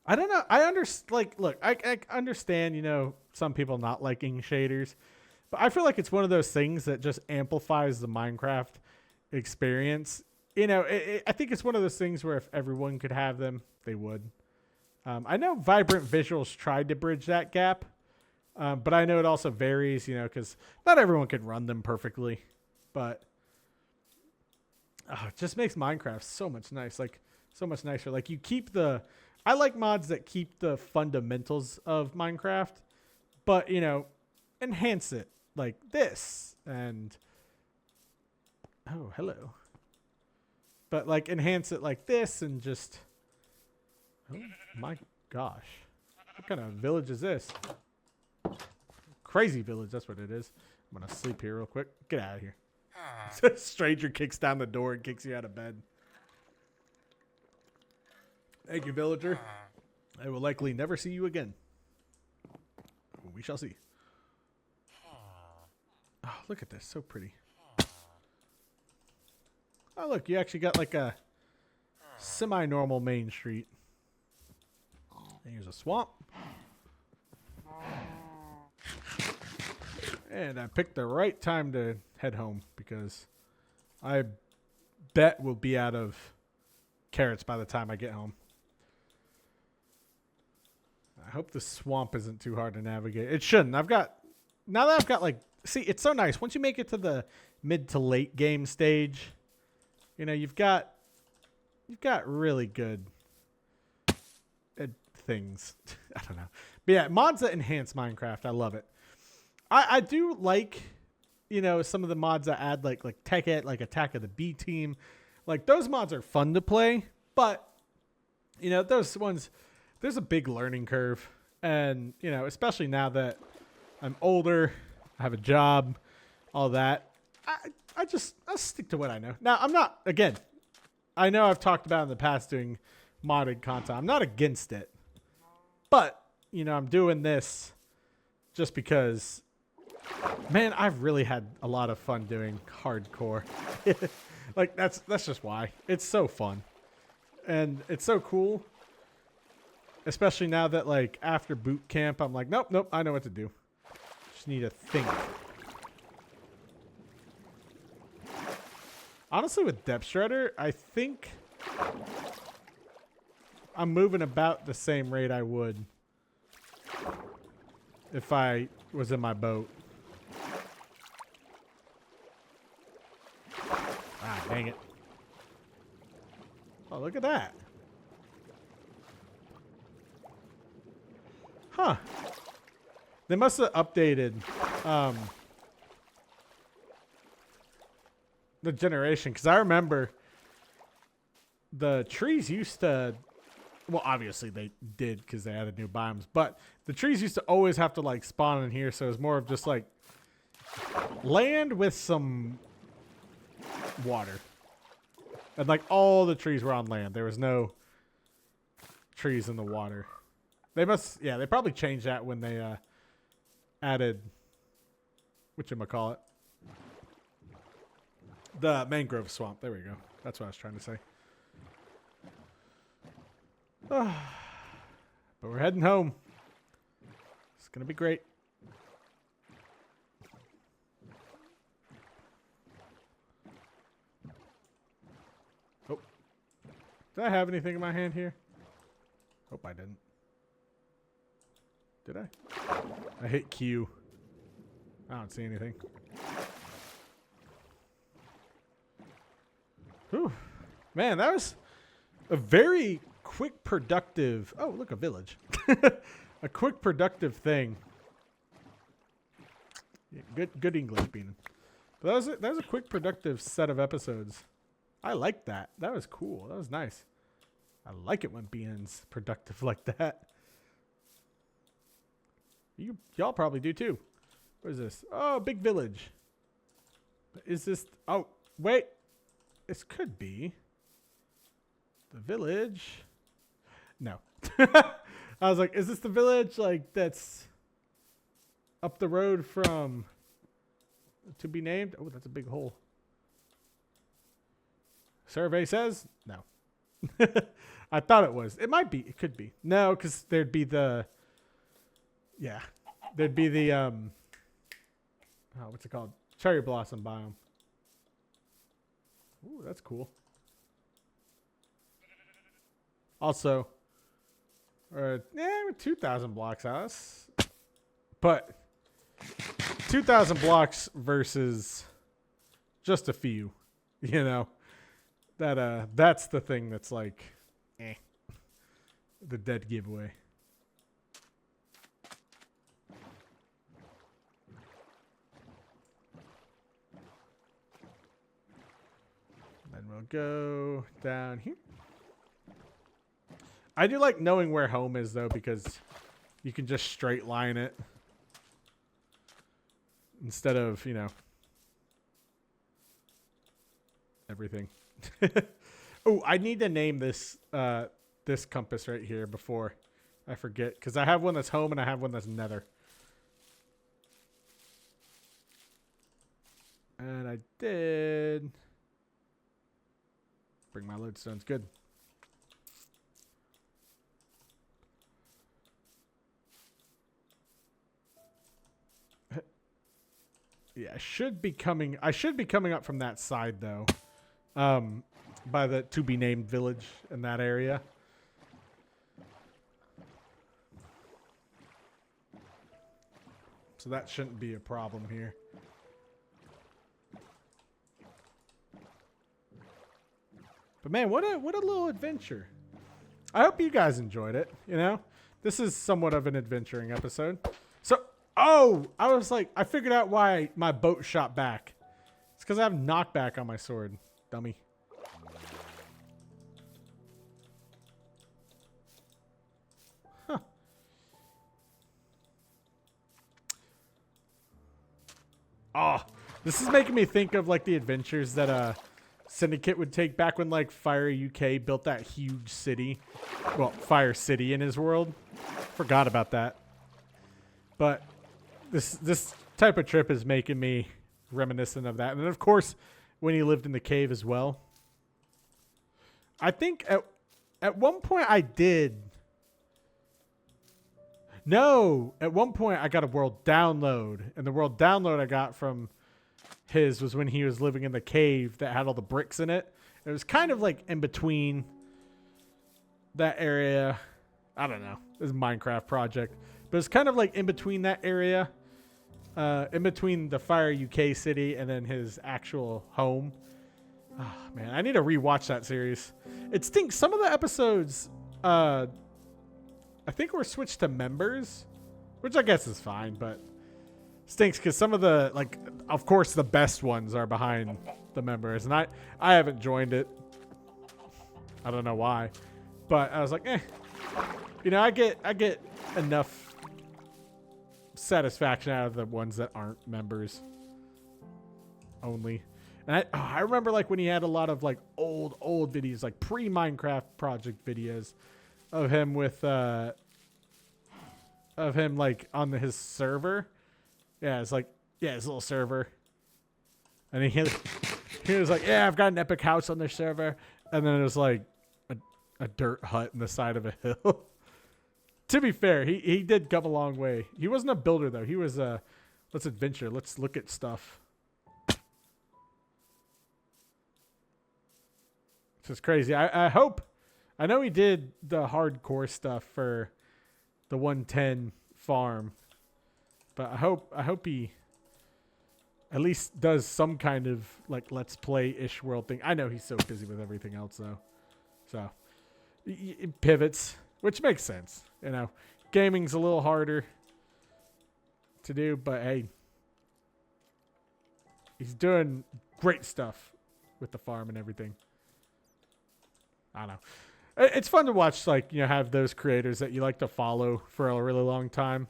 I don't know. Look, I understand, you know, some people not liking shaders, but I feel like it's one of those things that just amplifies the Minecraft experience. You know, I think it's one of those things where if everyone could have them, they would. I know Vibrant Visuals tried to bridge that gap, but I know it also varies, you know, because not everyone can run them perfectly. But it just makes Minecraft so much nicer. Like, you keep the... I like mods that keep the fundamentals of Minecraft, but, you know, enhance it like this. And... oh, hello. But, like, enhance it like this and just... oh my gosh. What kind of village is this? Crazy village, that's what it is. I'm going to sleep here real quick. Get out of here. Stranger kicks down the door and kicks you out of bed. Thank you, villager. I will likely never see you again. We shall see. Oh, look at this. So pretty. Oh, look. You actually got like a semi-normal main street. And here's a swamp. And I picked the right time to head home because I bet we'll be out of carrots by the time I get home. I hope the swamp isn't too hard to navigate. It shouldn't. Now that I've got like, see, it's so nice. Once you make it to the mid to late game stage, you know, you've got really good things. I don't know. But yeah, mods that enhance Minecraft. I love it. I do like, you know, some of the mods that add like Tech It, like Attack of the B Team. Like, those mods are fun to play, but, you know, those ones, there's a big learning curve. And, you know, especially now that I'm older, I have a job, all that, I'll stick to what I know. Now, I'm not, again, I know I've talked about in the past doing modded content. I'm not against it. But, you know, I'm doing this just because, man, I've really had a lot of fun doing hardcore. Like, that's just why. It's so fun. And it's so cool. Especially now that, like, after boot camp, I'm like, nope, I know what to do. Just need to think. Honestly, with Depth Shredder, I think I'm moving about the same rate I would if I was in my boat. Ah, dang it. Oh, look at that. Huh. They must have updated the generation, because I remember the trees used to, well, obviously they did because they added new biomes, but the trees used to always have to like spawn in here, so it was more of just like land with some water. And like all the trees were on land. There was no trees in the water. They must, yeah, they probably changed that when they added, whatchamacallit, the mangrove swamp. There we go. That's what I was trying to say. But we're heading home. It's going to be great. Oh. Did I have anything in my hand here? Hope I didn't. Did I? I hit Q. I don't see anything. Whew. Man, that was a very quick, productive... Oh, look, a village. A quick, productive thing. Yeah, good English, Beanin. But that was a quick, productive set of episodes. I liked that. That was cool. That was nice. I like it when Beanin's productive like that. Y'all probably do too. What is this? Oh, big village. Is this... Oh, wait. This could be the village. No. I was like, is this the village like that's up the road from to be named? Oh, that's a big hole. Survey says no. I thought it was. It might be. It could be. No, because there'd be the... Yeah. There'd be the... Oh, what's it called? Cherry blossom biome. Ooh, that's cool. Also, 2,000 blocks house. But 2,000 blocks versus just a few, you know. That's the thing that's like the dead giveaway. Then we'll go down here. I do like knowing where home is though, because you can just straight line it instead of, you know, everything. Oh, I need to name this this compass right here before I forget, because I have one that's home and I have one that's nether. And I did bring my lodestones. Good. Yeah, I should be coming up from that side though. By the to be named village in that area. So that shouldn't be a problem here. But man, what a little adventure. I hope you guys enjoyed it, you know? This is somewhat of an adventuring episode. So, oh, I was like, I figured out why my boat shot back. It's because I have knockback on my sword, dummy. Huh. Oh, this is making me think of like the adventures that Syndicate would take back when like Fire UK built that huge city. Well, Fire City in his world. Forgot about that. But this type of trip is making me reminiscent of that. And then of course, when he lived in the cave as well. I think at one point I did. No, at one point I got a world download, and the world download I got from his was when he was living in the cave that had all the bricks in it. It was kind of like in between that area. I don't know. It was a Minecraft project, but it's kind of like in between that area, in between the Fire UK city and then his actual home. Oh, man, I need to rewatch that series. It stinks. Some of the episodes, I think were switched to members, which I guess is fine, but stinks because some of the, like, of course, the best ones are behind the members, and I haven't joined it. I don't know why, but I was like, you know, I get enough satisfaction out of the ones that aren't members only. And I remember like when he had a lot of like old videos, like pre-Minecraft project videos of him with like on his server. Yeah, it's like, yeah, his little server. And he was like, yeah, I've got an epic house on this server. And then it was like a dirt hut in the side of a hill. To be fair, he did come a long way. He wasn't a builder though. He was let's adventure. Let's look at stuff. It's crazy. I hope. I know he did the hardcore stuff for the 110 farm, but I hope he at least does some kind of like let's play-ish world thing. I know he's so busy with everything else though, so it pivots, which makes sense. You know, gaming's a little harder to do, but hey, he's doing great stuff with the farm and everything. I don't know. It's fun to watch, like, you know, have those creators that you like to follow for a really long time.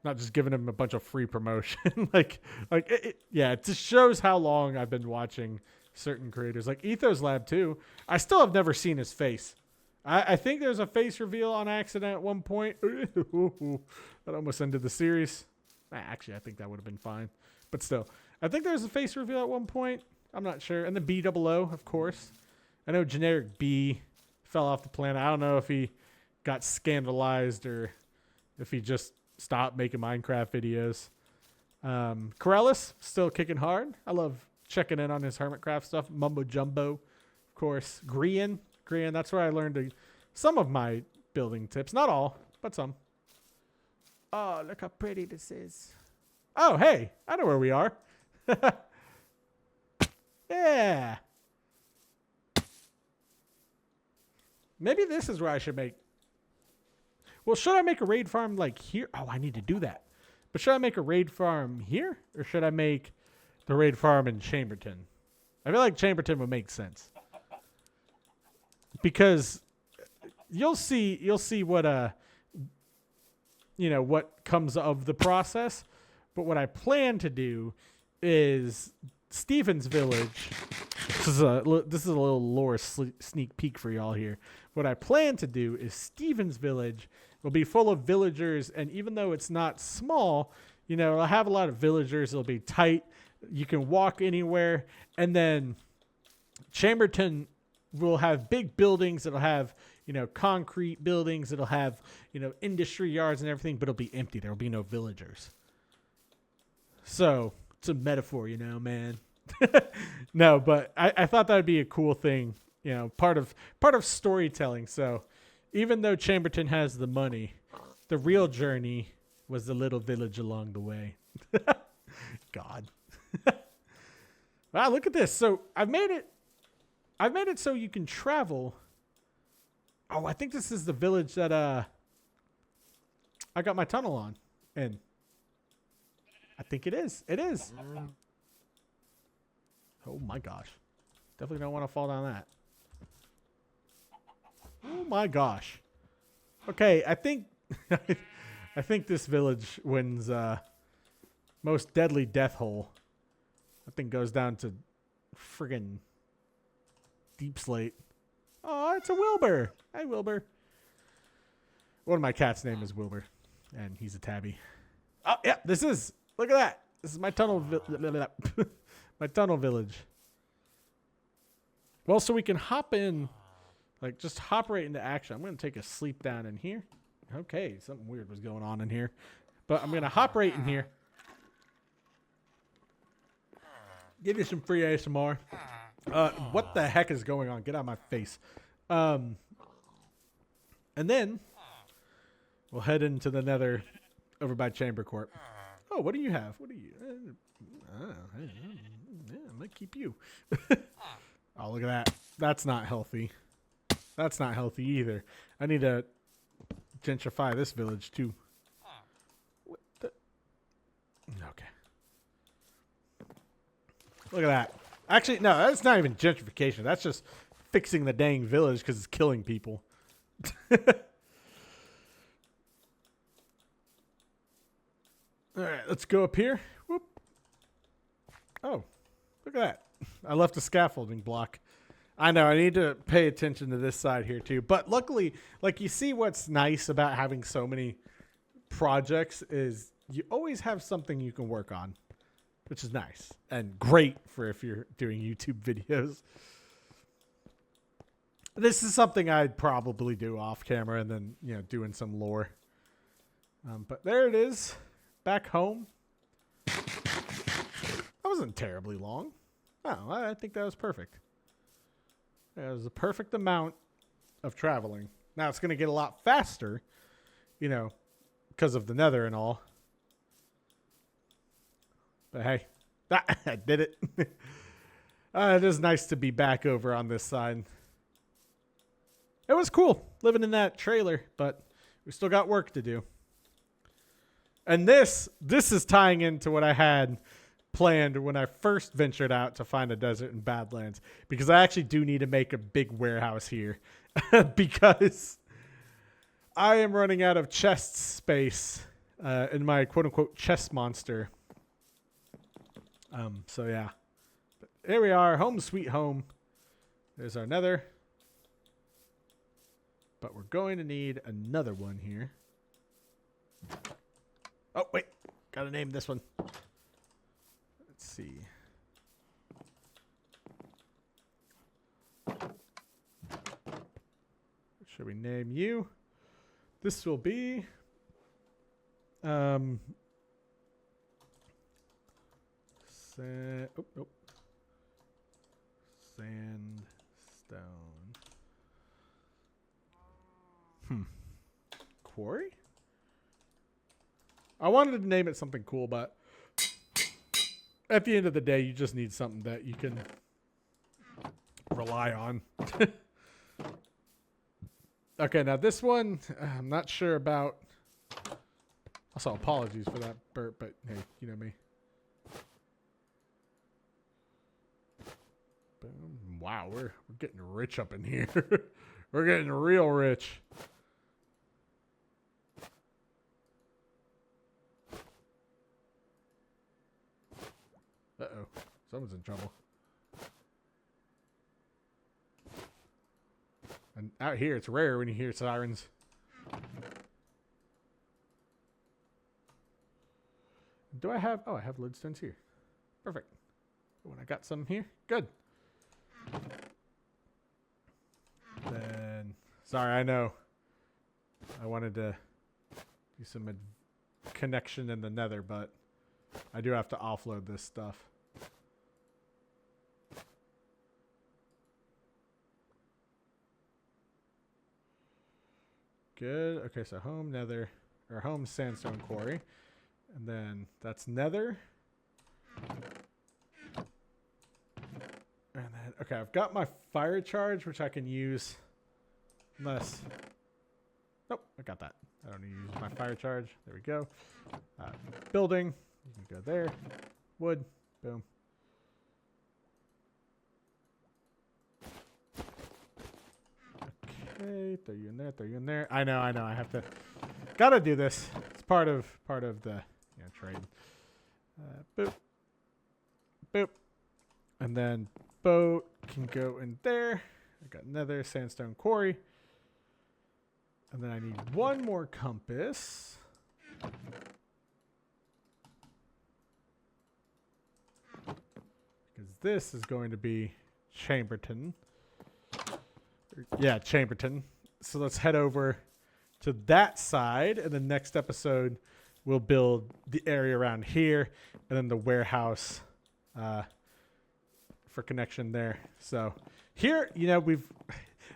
Not just giving them a bunch of free promotion. Yeah, it just shows how long I've been watching certain creators. Like Ethos Lab, too. I still have never seen his face. I think there's a face reveal on accident at one point. That almost ended the series. Actually, I think that would have been fine. But still, I think there's a face reveal at one point. I'm not sure. And the BOO, of course. I know Generic B fell off the planet. I don't know if he got scandalized or if he just stopped making Minecraft videos. Corellis, still kicking hard. I love checking in on his Hermitcraft stuff. Mumbo Jumbo, of course. Grian, that's where I learned some of my building tips. Not all, but some. Oh, look how pretty this is. Oh, hey, I know where we are. Yeah. Maybe this is where I should make. Well, should I make a raid farm like here? Oh, I need to do that. But should I make a raid farm here? Or should I make the raid farm in Chamberton? I feel like Chamberton would make sense. Because you'll see what you know, what comes of the process. But what I plan to do is Stephen's Village. This is a little lore sneak peek for y'all here. What I plan to do is Stephen's Village will be full of villagers, and even though it's not small, you know, it'll have a lot of villagers. It'll be tight. You can walk anywhere. And then Chamberton will have big buildings. It'll have, you know, concrete buildings. It'll have, you know, industry yards and everything, but it'll be empty. There will be no villagers. So it's a metaphor, you know, man. No, but I thought that would be a cool thing, you know, part of storytelling. So even though Chamberton has the money, the real journey was the little village along the way. God. Wow, look at this. So I've made it so you can travel. Oh, I think this is the village that I got my tunnel on. And I think it is. It is. Oh my gosh. Definitely don't want to fall down that. Oh my gosh. Okay, I think I think this village wins most deadly death hole. That thing goes down to friggin' deep slate. Oh, it's a Wilbur. Hey, Wilbur. One of my cats' name is Wilbur, and he's a tabby. Oh, yeah, this is. Look at that. This is my tunnel. My tunnel village. Well, so we can hop in, like just hop right into action. I'm going to take a sleep down in here. Okay, something weird was going on in here. But I'm going to hop right in here. Give you some free ASMR. What the heck is going on? Get out of my face. And then we'll head into the Nether over by Chambercorp. Oh, what do you have? What do you... Yeah, I might keep you. Oh, look at that. That's not healthy. That's not healthy either. I need to gentrify this village too. What the? Okay. Look at that. Actually, no, that's not even gentrification. That's just fixing the dang village because it's killing people. All right, let's go up here. Whoop. Oh, look at that. I left a scaffolding block. I know, I need to pay attention to this side here too. But luckily, like, you see what's nice about having so many projects is you always have something you can work on, which is nice and great for if you're doing YouTube videos. This is something I'd probably do off camera and then, you know, doing some lore. But there it is. Back home. That wasn't terribly long. Oh, I think that was perfect. It was a perfect amount of traveling. Now it's going to get a lot faster, you know, because of the Nether and all. But hey, I did it. It is nice to be back over on this side. It was cool living in that trailer, but we still got work to do. And this is tying into what I had planned when I first ventured out to find a desert in Badlands, because I actually do need to make a big warehouse here because I am running out of chest space in my quote-unquote chest monster. So yeah, but here we are, home sweet home. There's our Nether, but we're going to need another one here. Oh wait, gotta name this one. Let's see. What should we name you? This will be sandstone. Quarry? I wanted to name it something cool, but at the end of the day, you just need something that you can rely on. Okay, now this one, I'm not sure about. Also, apologies for that burp, but hey, you know me. Boom. Wow, we're getting rich up in here. We're getting real rich. Uh-oh. Someone's in trouble. And out here, it's rare when you hear sirens. Do I have... Oh, I have lodestones here. Perfect. When I got some here. Good. Then... Sorry, I know. I wanted to do some connection in the Nether, but I do have to offload this stuff. Good. Okay, so home Nether, or home sandstone quarry. And then that's Nether. And then, okay, I've got my fire charge, which I can use unless... Nope, I got that. I don't need to use my fire charge. There we go. Building. You can go there. Wood. Boom. Okay, throw you in there, throw you in there. I know, I have to... Gotta do this. It's part of the trade. Boop. Boop. And then boat can go in there. I got Nether, sandstone quarry. And then I need one more compass. Because this is going to be Chamberton. Yeah, Chamberton. So let's head over to that side. And the next episode, we'll build the area around here. And then the warehouse for connection there. So here, you know, we've...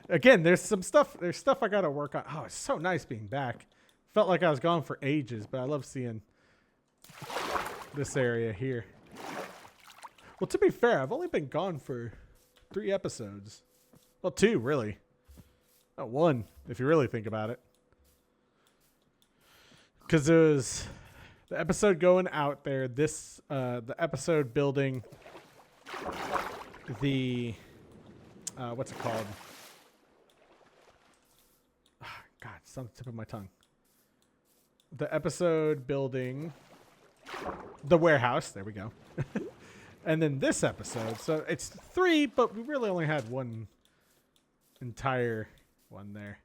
Again, there's some stuff. There's stuff I got to work on. Oh, it's so nice being back. Felt like I was gone for ages, but I love seeing this area here. Well, to be fair, I've only been gone for 3 episodes. Well, 2, really. Not 1, if you really think about it. Because there was the episode going out there, the episode building the, what's it called? God, it's on the tip of my tongue. The episode building the warehouse. There we go. And then this episode. So it's 3, but we really only had 1 entire one there.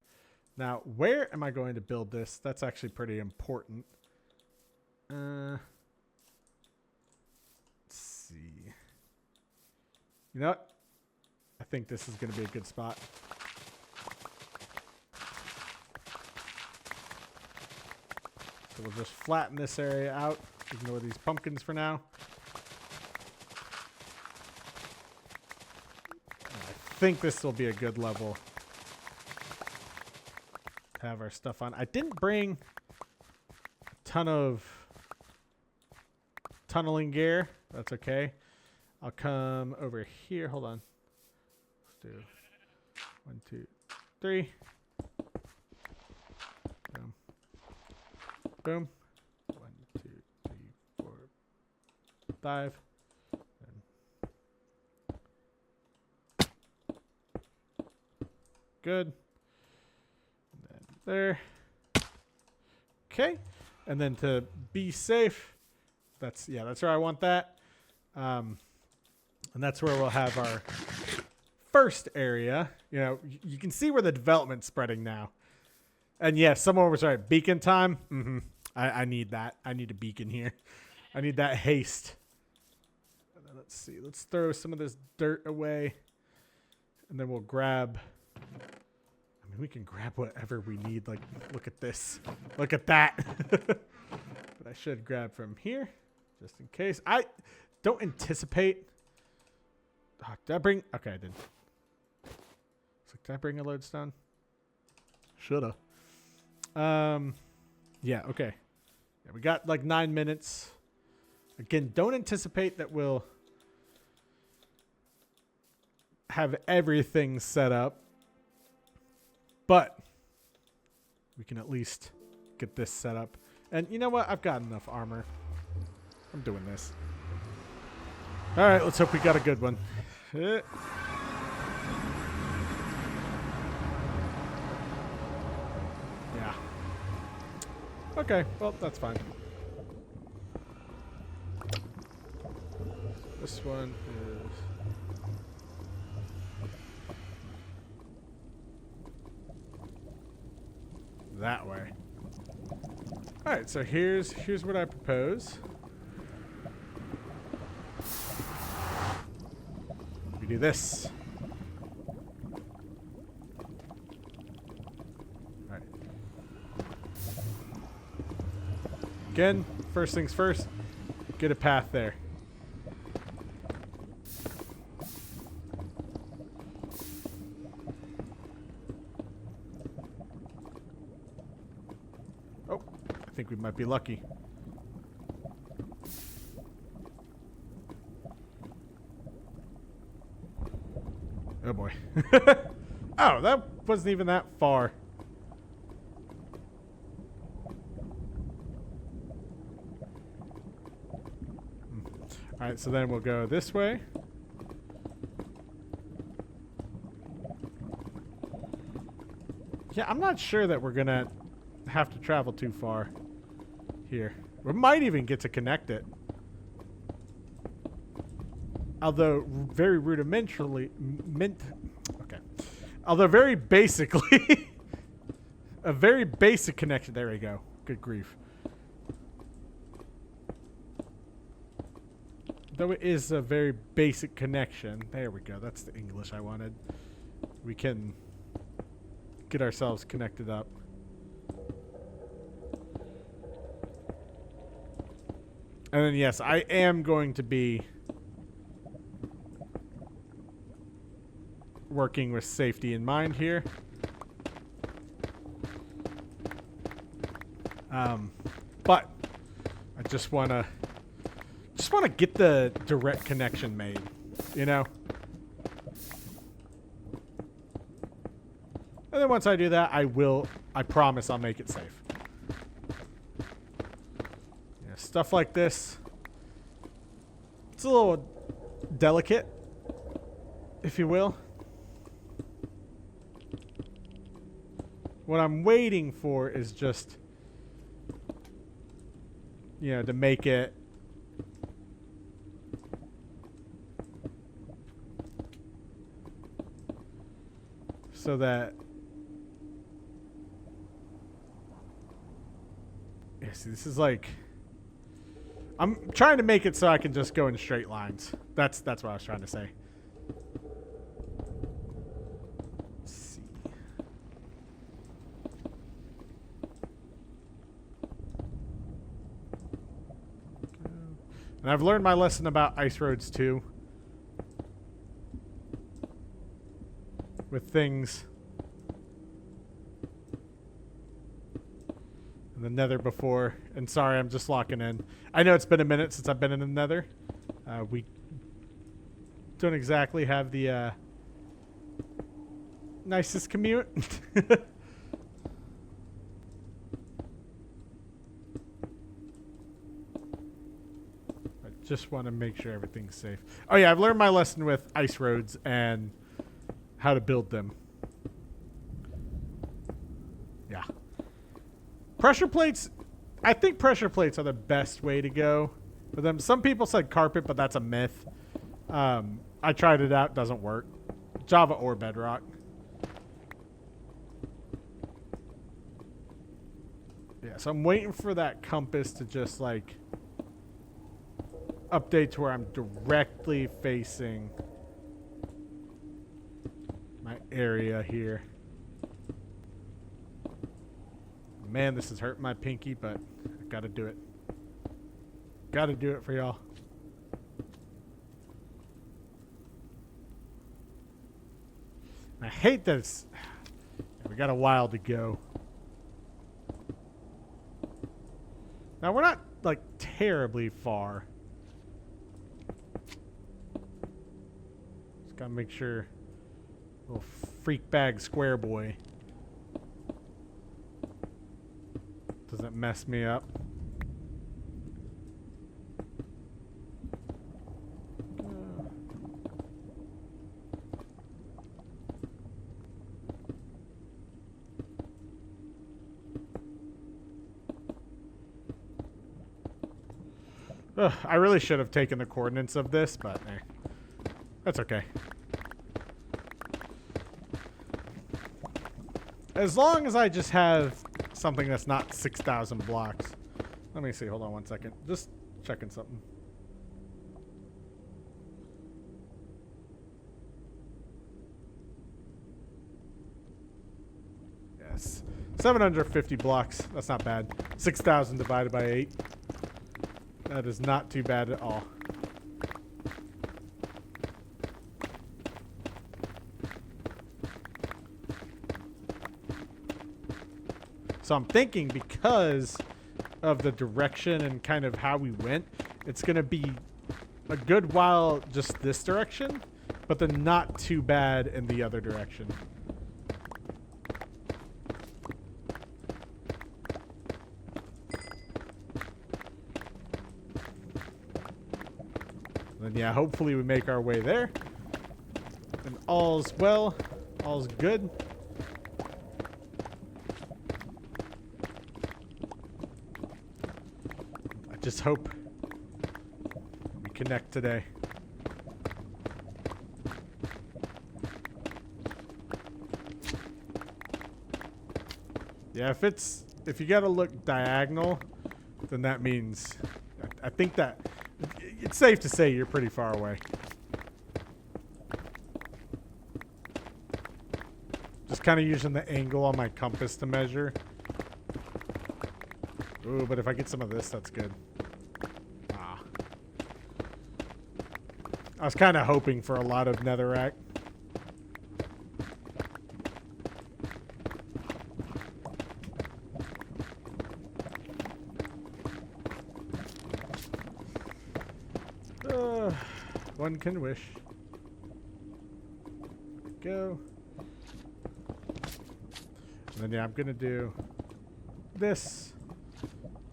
Now, where am I going to build this? That's actually pretty important. Let's see. You know what? I think this is going to be a good spot. So we'll just flatten this area out. Ignore these pumpkins for now. I think this will be a good level to have our stuff on. I didn't bring a ton of tunneling gear. That's okay. I'll come over here. Hold on. Let's do 1, 2, 3. Boom. Boom. 1, 2, 3, 4, 5. Good. And then there. Okay. And then to be safe, that's where I want that. And that's where we'll have our first area. You know, you can see where the development's spreading now. And yes, someone was right. Beacon time. I need that. I need a beacon here. I need that haste. And then let's see. Let's throw some of this dirt away. And then we'll grab... I mean, we can grab whatever we need. Like, look at this. Look at that. But I should grab from here, just in case. I don't anticipate... Oh, did I bring... Okay, I did. So did I bring a lodestone? Shoulda. Yeah, okay. Yeah, we got like 9 minutes. Again, don't anticipate that we'll have everything set up. But we can at least get this set up. And you know what? I've got enough armor. I'm doing this. All right, let's hope we got a good one. Yeah. Okay, well, that's fine. This one is... that way. All right, so here's what I propose. We do this. All right. Again, first things first, get a path there. I think we might be lucky. Oh boy. Oh, that wasn't even that far. Alright, so then we'll go this way. Yeah, I'm not sure that we're gonna have to travel too far here. We might even get to connect it. Although very rudimentarily, although very basically, a very basic connection. There we go. Good grief. Though it is a very basic connection. There we go. That's the English I wanted. We can get ourselves connected up. And then, yes, I am going to be working with safety in mind here. But I just want just want to get the direct connection made, you know? And then once I do that, I promise I'll make it safe. Yeah, stuff like this. It's a little delicate, if you will. What I'm waiting for is just, you know, to make it so that, yeah, see, this is like, I'm trying to make it so I can just go in straight lines. That's what I was trying to say. Let's see. And I've learned my lesson about ice roads too. With things in the Nether before. And sorry, I'm just locking in. I know it's been a minute since I've been in the Nether. We don't exactly have the nicest commute. I just want to make sure everything's safe. Oh yeah, I've learned my lesson with ice roads and how to build them. Yeah. Pressure plates, I think pressure plates are the best way to go for them. Some people said carpet, but that's a myth. I tried it out, doesn't work. Java or Bedrock. Yeah, so I'm waiting for that compass to just like update to where I'm directly facing my area here. Man, this is hurting my pinky, but I gotta do it. Gotta do it for y'all. I hate that it's... We got a while to go. Now, we're not, like, terribly far. Just gotta make sure... Little freak bag square boy doesn't mess me up. I really should have taken the coordinates of this, but that's okay. As long as I just have something that's not 6,000 blocks. Let me see. Hold on one second. Just checking something. Yes. 750 blocks. That's not bad. 6,000 divided by 8. That is not too bad at all. So I'm thinking because of the direction and kind of how we went, it's going to be a good while just this direction, but then not too bad in the other direction. Then yeah, hopefully we make our way there. And all's well, all's good. Just hope we connect today. Yeah, if you gotta look diagonal, then that means I think that it's safe to say you're pretty far away. Just kind of using the angle on my compass to measure. Ooh, but if I get some of this, that's good. I was kind of hoping for a lot of netherrack. one can wish. Go. And then yeah, I'm gonna do this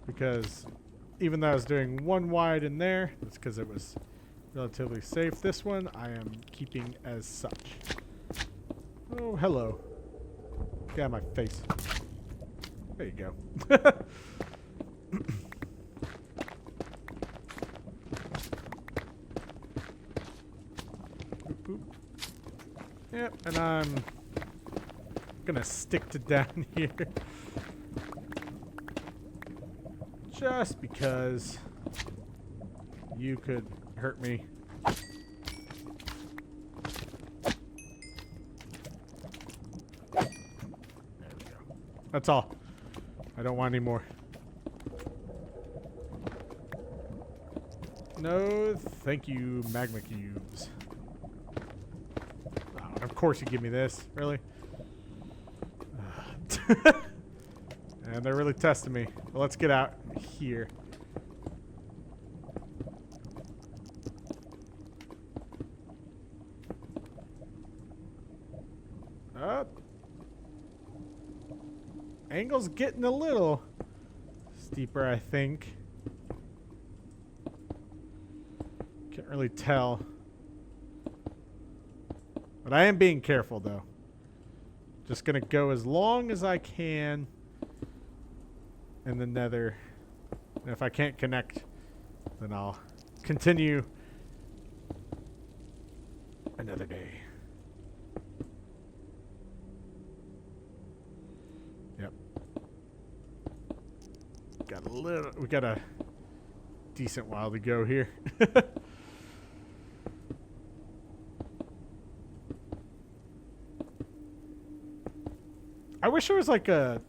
because even though I was doing one wide in there, that's because it was relatively safe. This one I am keeping as such. Oh, hello. Get out of my face. There you go. Boop, boop. Yep, and I'm gonna stick to down here. Just because you could hurt me. There we go. That's all. I don't want any more. No, thank you, magma cubes. Oh, of course you give me this. Really? And they're really testing me. Well, let's get out here. Angle's getting a little steeper, I think. Can't really tell. But I am being careful, though. Just gonna go as long as I can in the Nether. And if I can't connect, then I'll continue another day. Yep. We got a decent while to go here. I wish there was like a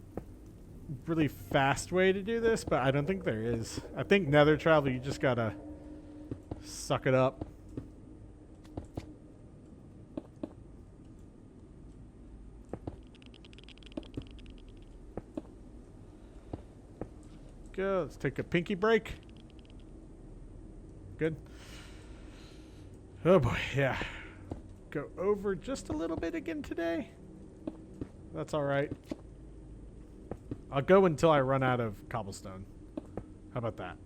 really fast way to do this, but I don't think there is. I think Nether travel, you just gotta suck it up. Go. Let's take a pinky break. Good. Oh boy, yeah. Go over just a little bit again today. That's all right. I'll go until I run out of cobblestone. How about that?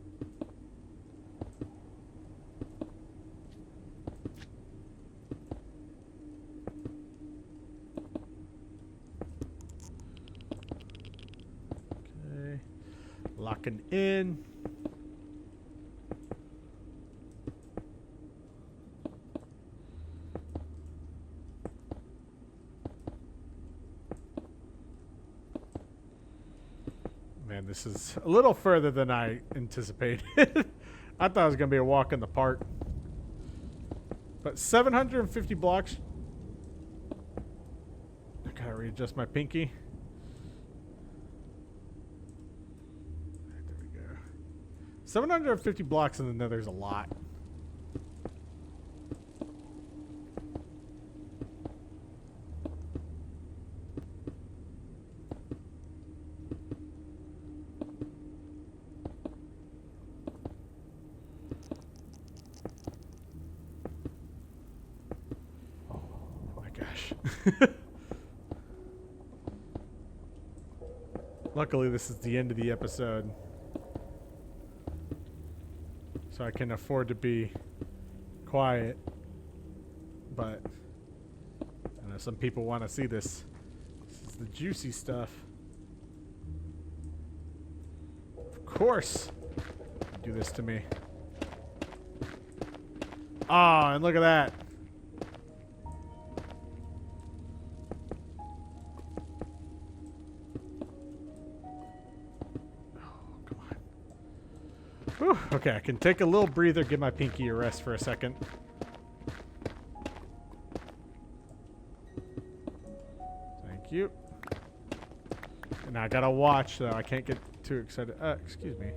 Okay. Locking in. Man, this is a little further than I anticipated. I thought it was going to be a walk in the park. But 750 blocks. I gotta readjust my pinky. There we go. 750 blocks in the Nether's a lot. Luckily, this is the end of the episode, so I can afford to be quiet. But I know some people want to see this. This is the juicy stuff. Of course, do this to me. Ah, and look at that. Whew, okay, I can take a little breather, give my pinky a rest for a second. Thank you. And I gotta watch, though. I can't get too excited. Excuse me.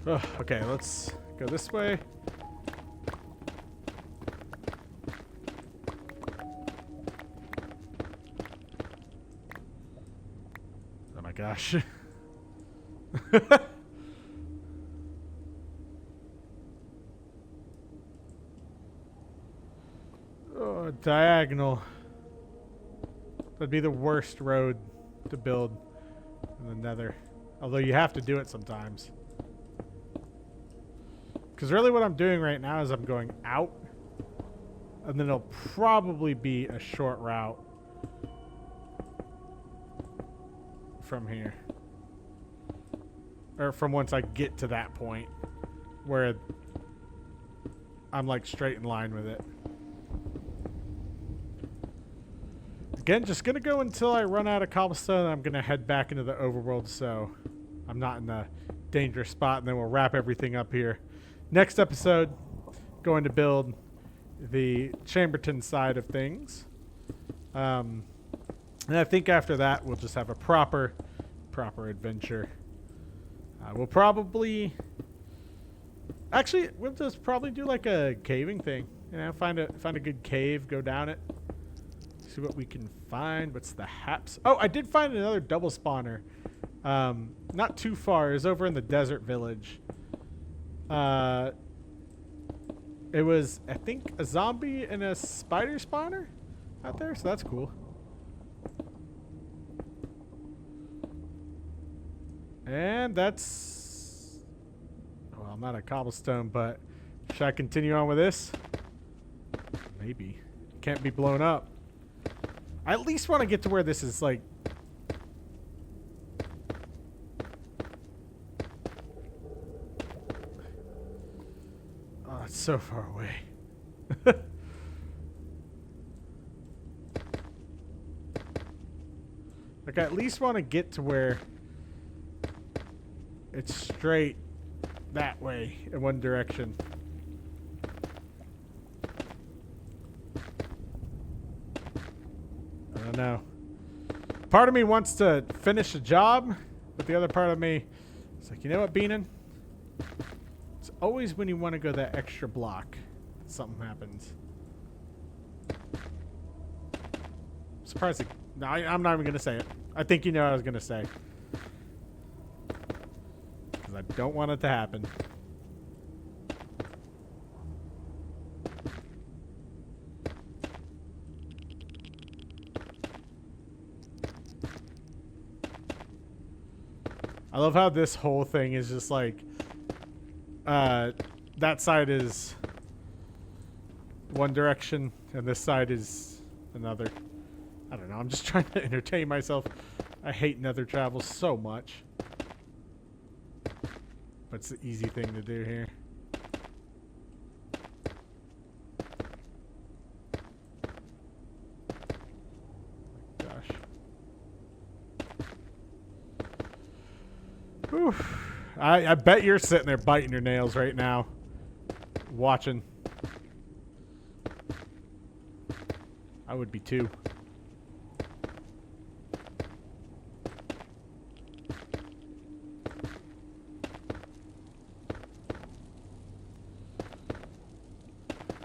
Oh, okay, let's go this way. Oh my gosh. Oh, diagonal. That'd be the worst road to build in the Nether. Although you have to do it sometimes. Because really what I'm doing right now is I'm going out. And then it'll probably be a short route from here. Or from once I get to that point where I'm like straight in line with it. Again, just going to go until I run out of cobblestone. And I'm going to head back into the overworld so I'm not in a dangerous spot. And then we'll wrap everything up here. Next episode, going to build the Chamberton side of things. And I think after that, we'll just have a proper adventure. We'll probably... Actually, we'll just probably do like a caving thing. You know, find a good cave, go down it. See what we can find. What's the haps? Oh, I did find another double spawner. Not too far. It was over in the desert village. It was, I think, a zombie and a spider spawner out there, so that's cool. And that's... Well, I'm not a cobblestone, but should I continue on with this? Maybe. Can't be blown up. I at least want to get to where this is, like... Oh, it's so far away. Like, I at least want to get to where it's straight that way in one direction. I don't know. Part of me wants to finish the job, but the other part of me is like, you know what, Beanin? It's always when you want to go that extra block that something happens. Surprising. No, I'm not even going to say it. I think you know what I was going to say. Because I don't want it to happen. I love how this whole thing is just like, that side is one direction and this side is another. I don't know. I'm just trying to entertain myself. I hate Nether travel so much. But it's the easy thing to do here. Gosh. Whew. I bet you're sitting there biting your nails right now. Watching. I would be too.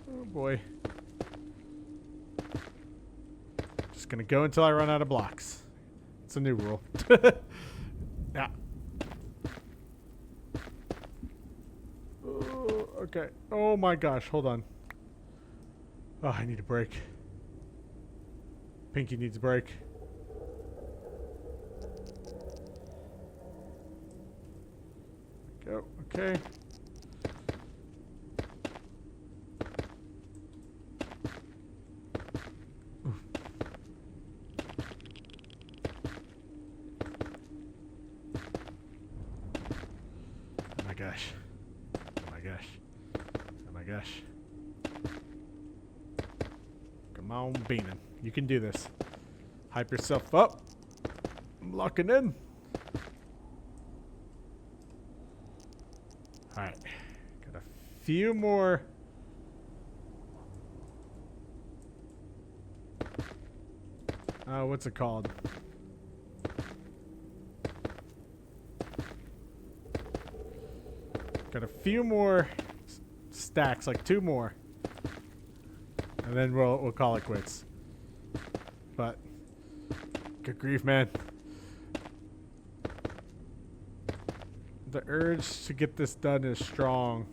Oh boy. Just gonna go until I run out of blocks. It's a new rule. Yeah. Okay. Oh my gosh. Hold on. Oh, I need a break. Pinky needs a break. Go. Okay. Oof. Oh my gosh. Oh my gosh. Oh my gosh. Come on, Beanin. You can do this. Hype yourself up. I'm locking in. Alright. Got a few more. What's it called? Got a few more stacks, like 2 more. And then we'll call it quits. But good grief, man. The urge to get this done is strong.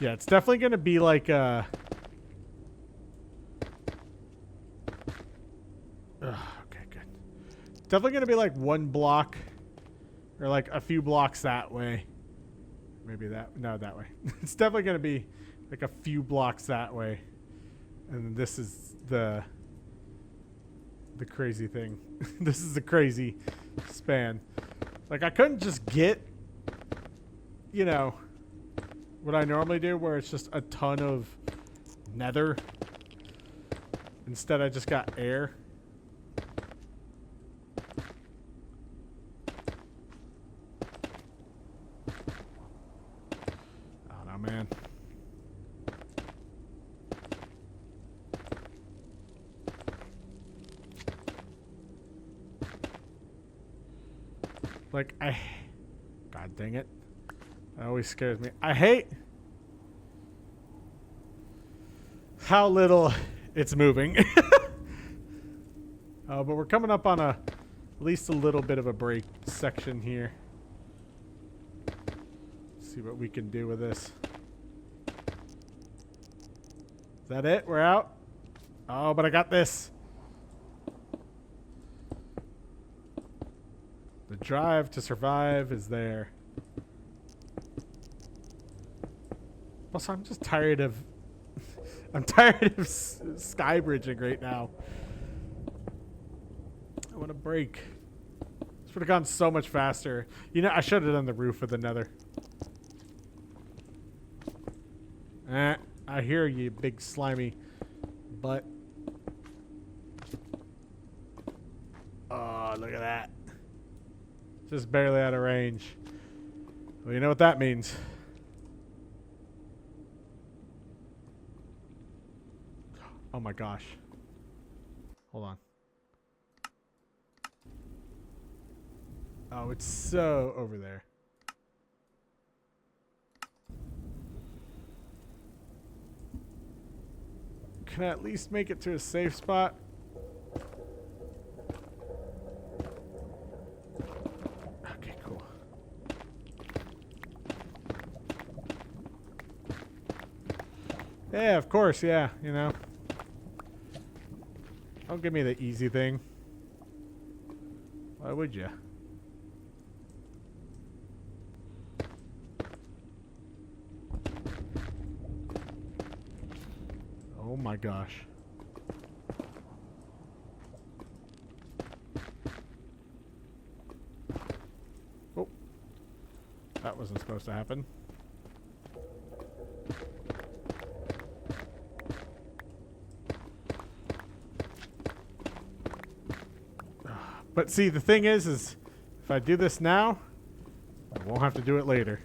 Yeah, it's definitely going to be like okay, good. Definitely going to be like one block or like a few blocks that way. Maybe that, no, that way. It's definitely going to be like a few blocks that way. And this is the crazy thing. This is the crazy span. Like I couldn't just get, you know, what I normally do where it's just a ton of nether. Instead I just got air. Oh no, man. Like God dang it. That always scares me. I hate how little it's moving. But we're coming up on at least a little bit of a break section here. Let's see what we can do with this. Is that it? We're out? Oh, but I got this. The drive to survive is there. Also, I'm just tired of... I'm tired of sky bridging right now. I want to break. This would have gone so much faster. You know, I should have done the roof of the nether. I hear you, big slimy butt. Oh, look at that. Just barely out of range. Well, you know what that means. Oh my gosh. Hold on. Oh, it's so over there. Can I at least make it to a safe spot? Okay, cool. Yeah, of course, yeah, you know. Don't give me the easy thing. Why would you? Oh my gosh. Oh. That wasn't supposed to happen. But see, the thing is if I do this now, I won't have to do it later.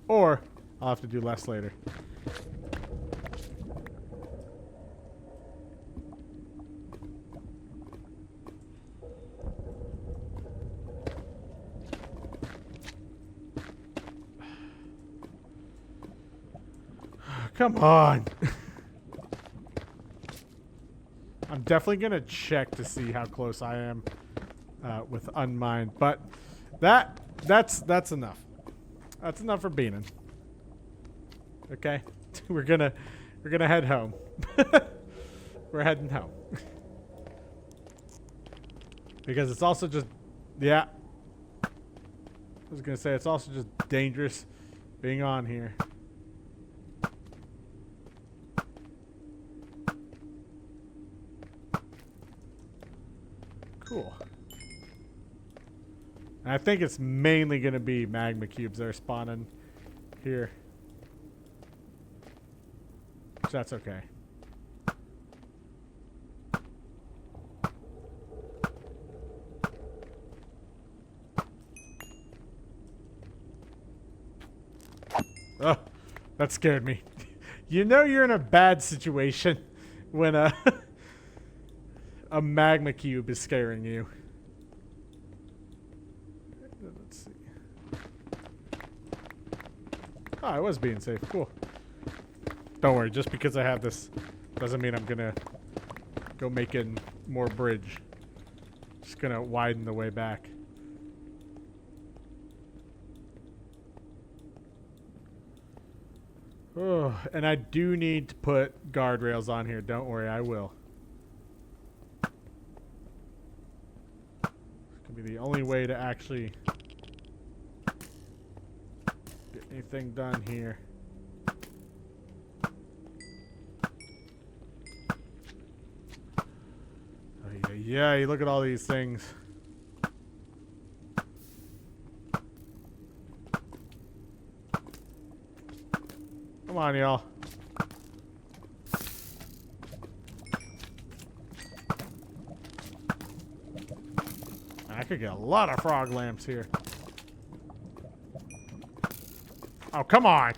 Or I'll have to do less later. Come on. I'm definitely going to check to see how close I am with unmined, but that's enough. That's enough for Beanin. Okay? We're going to head home. We're heading home. Because it's also just I was going to say it's also just dangerous being on here. Cool. I think it's mainly going to be magma cubes that are spawning here. So that's okay. Oh, that scared me. You know you're in a bad situation when a magma cube is scaring you. Let's see. Oh, I was being safe. Cool. Don't worry. Just because I have this doesn't mean I'm going to go making more bridge. Just going to widen the way back. Oh, and I do need to put guardrails on here. Don't worry, I will. It's going to be the only way to actually get anything done here. Oh, yeah, you look at all these things. Come on, y'all. I could get a lot of frog lamps here. Oh, come on.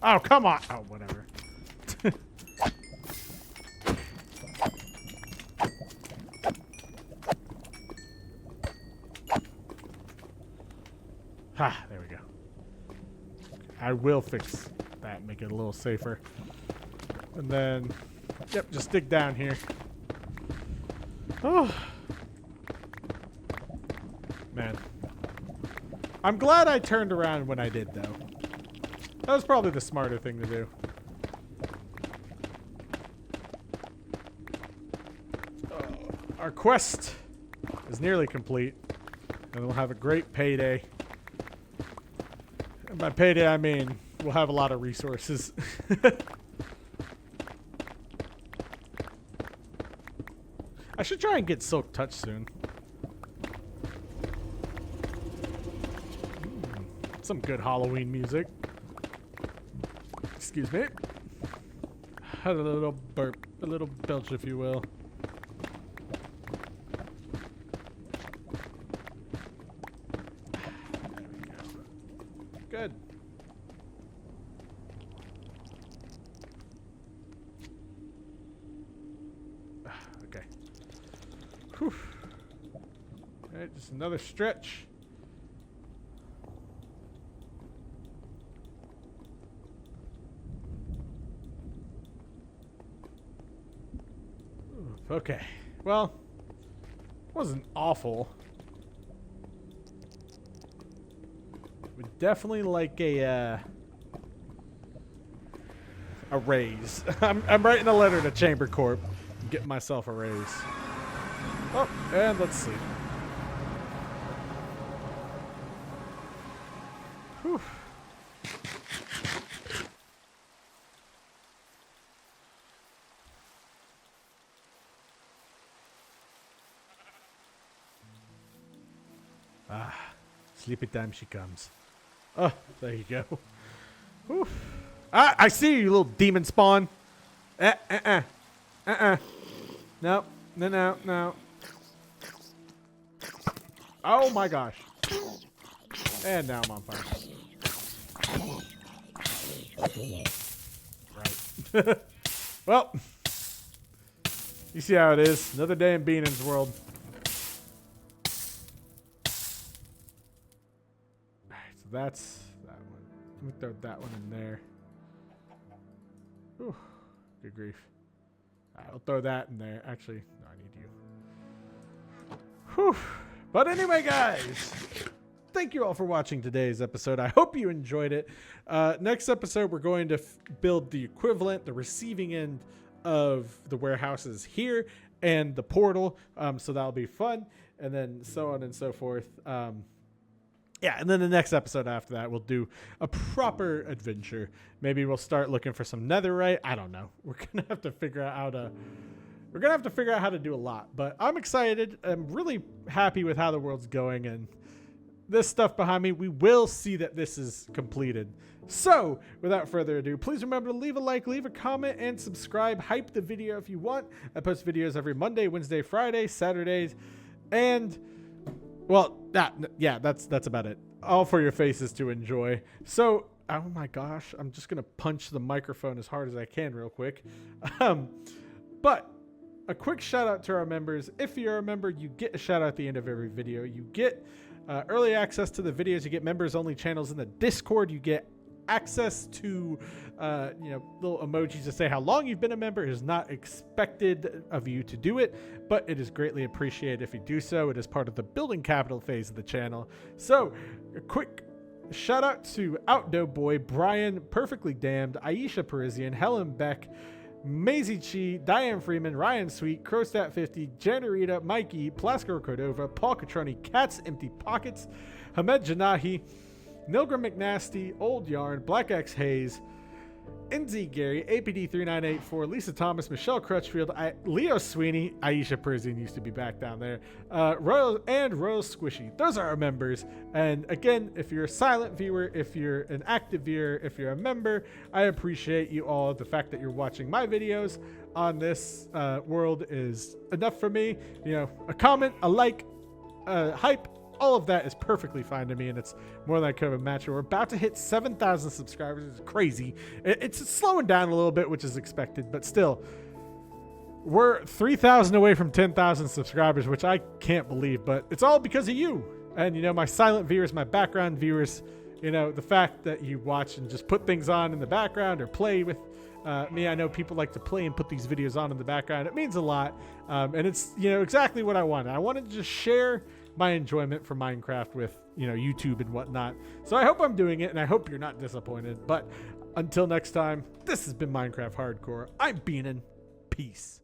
Oh, come on. Oh, whatever. Ha, there we go. I will fix that, make it a little safer. And then, yep, just dig down here. Oh. Man. I'm glad I turned around when I did, though. That was probably the smarter thing to do. Our quest is nearly complete. And we'll have a great payday. And by payday, I mean we'll have a lot of resources. I should try and get Silk Touch soon. Some good Halloween music. Excuse me. Had a little burp, a little belch, if you will. There we go. Good. Okay. Whew. All right, just another stretch. Okay, well, it wasn't awful. Would definitely like a raise. I'm writing a letter to Chambercorp, get myself a raise. Oh, and let's see. Whew. Ah, sleepy time she comes. Oh, there you go. Whew. Ah, I see you, little demon spawn. No, no. Oh my gosh. And now I'm on fire. Right. Well, you see how it is. Another day in Beanan's world. That's that one. Let me throw that one in there. Whew, good grief. I'll throw that in there. Actually, no, I need you. Whew. But anyway, guys, thank you all for watching today's episode. I hope you enjoyed it. Next episode, we're going to build the equivalent, the receiving end of the warehouses here and the portal. So that'll be fun. And then so on and so forth. Yeah, and then the next episode after that, we'll do a proper adventure. Maybe we'll start looking for some netherite. I don't know. We're gonna have to figure out how to do a lot. But I'm excited. I'm really happy with how the world's going, and this stuff behind me, we will see that this is completed. So, without further ado, please remember to leave a like, leave a comment, and subscribe. Hype the video if you want. I post videos every Monday, Wednesday, Friday, Saturdays, and well, that's about it. All for your faces to enjoy. So, oh my gosh, I'm just going to punch the microphone as hard as I can real quick. But a quick shout out to our members. If you're a member, you get a shout out at the end of every video. You get early access to the videos. You get members only channels in the Discord. You get access to, little emojis to say how long you've been a member. It is not expected of you to do it, but it is greatly appreciated if you do so. It is part of the building capital phase of the channel. So, a quick shout out to Outdo Boy, Brian, Perfectly Damned, Aisha Parisian, Helen Beck, Maisie Chi, Diane Freeman, Ryan Sweet, Crowstat50, Janarita, Mikey, Plasco Cordova, Paul Catroni, Cats Empty Pockets, Hamed Janahi, Nilgram McNasty, Old Yarn, Black X Hayes, NZ Gary, APD3984, Lisa Thomas, Michelle Crutchfield, Leo Sweeney, Aisha Parisian used to be back down there, Royal Squishy. Those are our members. And again, if you're a silent viewer, if you're an active viewer, if you're a member, I appreciate you all. The fact that you're watching my videos on this world is enough for me. A comment, a like, hype, all of that is perfectly fine to me, and it's more than I could have imagined. We're about to hit 7,000 subscribers. It's crazy. It's slowing down a little bit, which is expected, but still, we're 3,000 away from 10,000 subscribers, which I can't believe, but it's all because of you. And, my silent viewers, my background viewers, the fact that you watch and just put things on in the background or play with me. I know people like to play and put these videos on in the background. It means a lot, and it's, exactly what I wanted. I wanted to just share my enjoyment for Minecraft with, YouTube and whatnot. So I hope I'm doing it, and I hope you're not disappointed. But until next time, this has been Minecraft Hardcore. I'm Beanin'. Peace.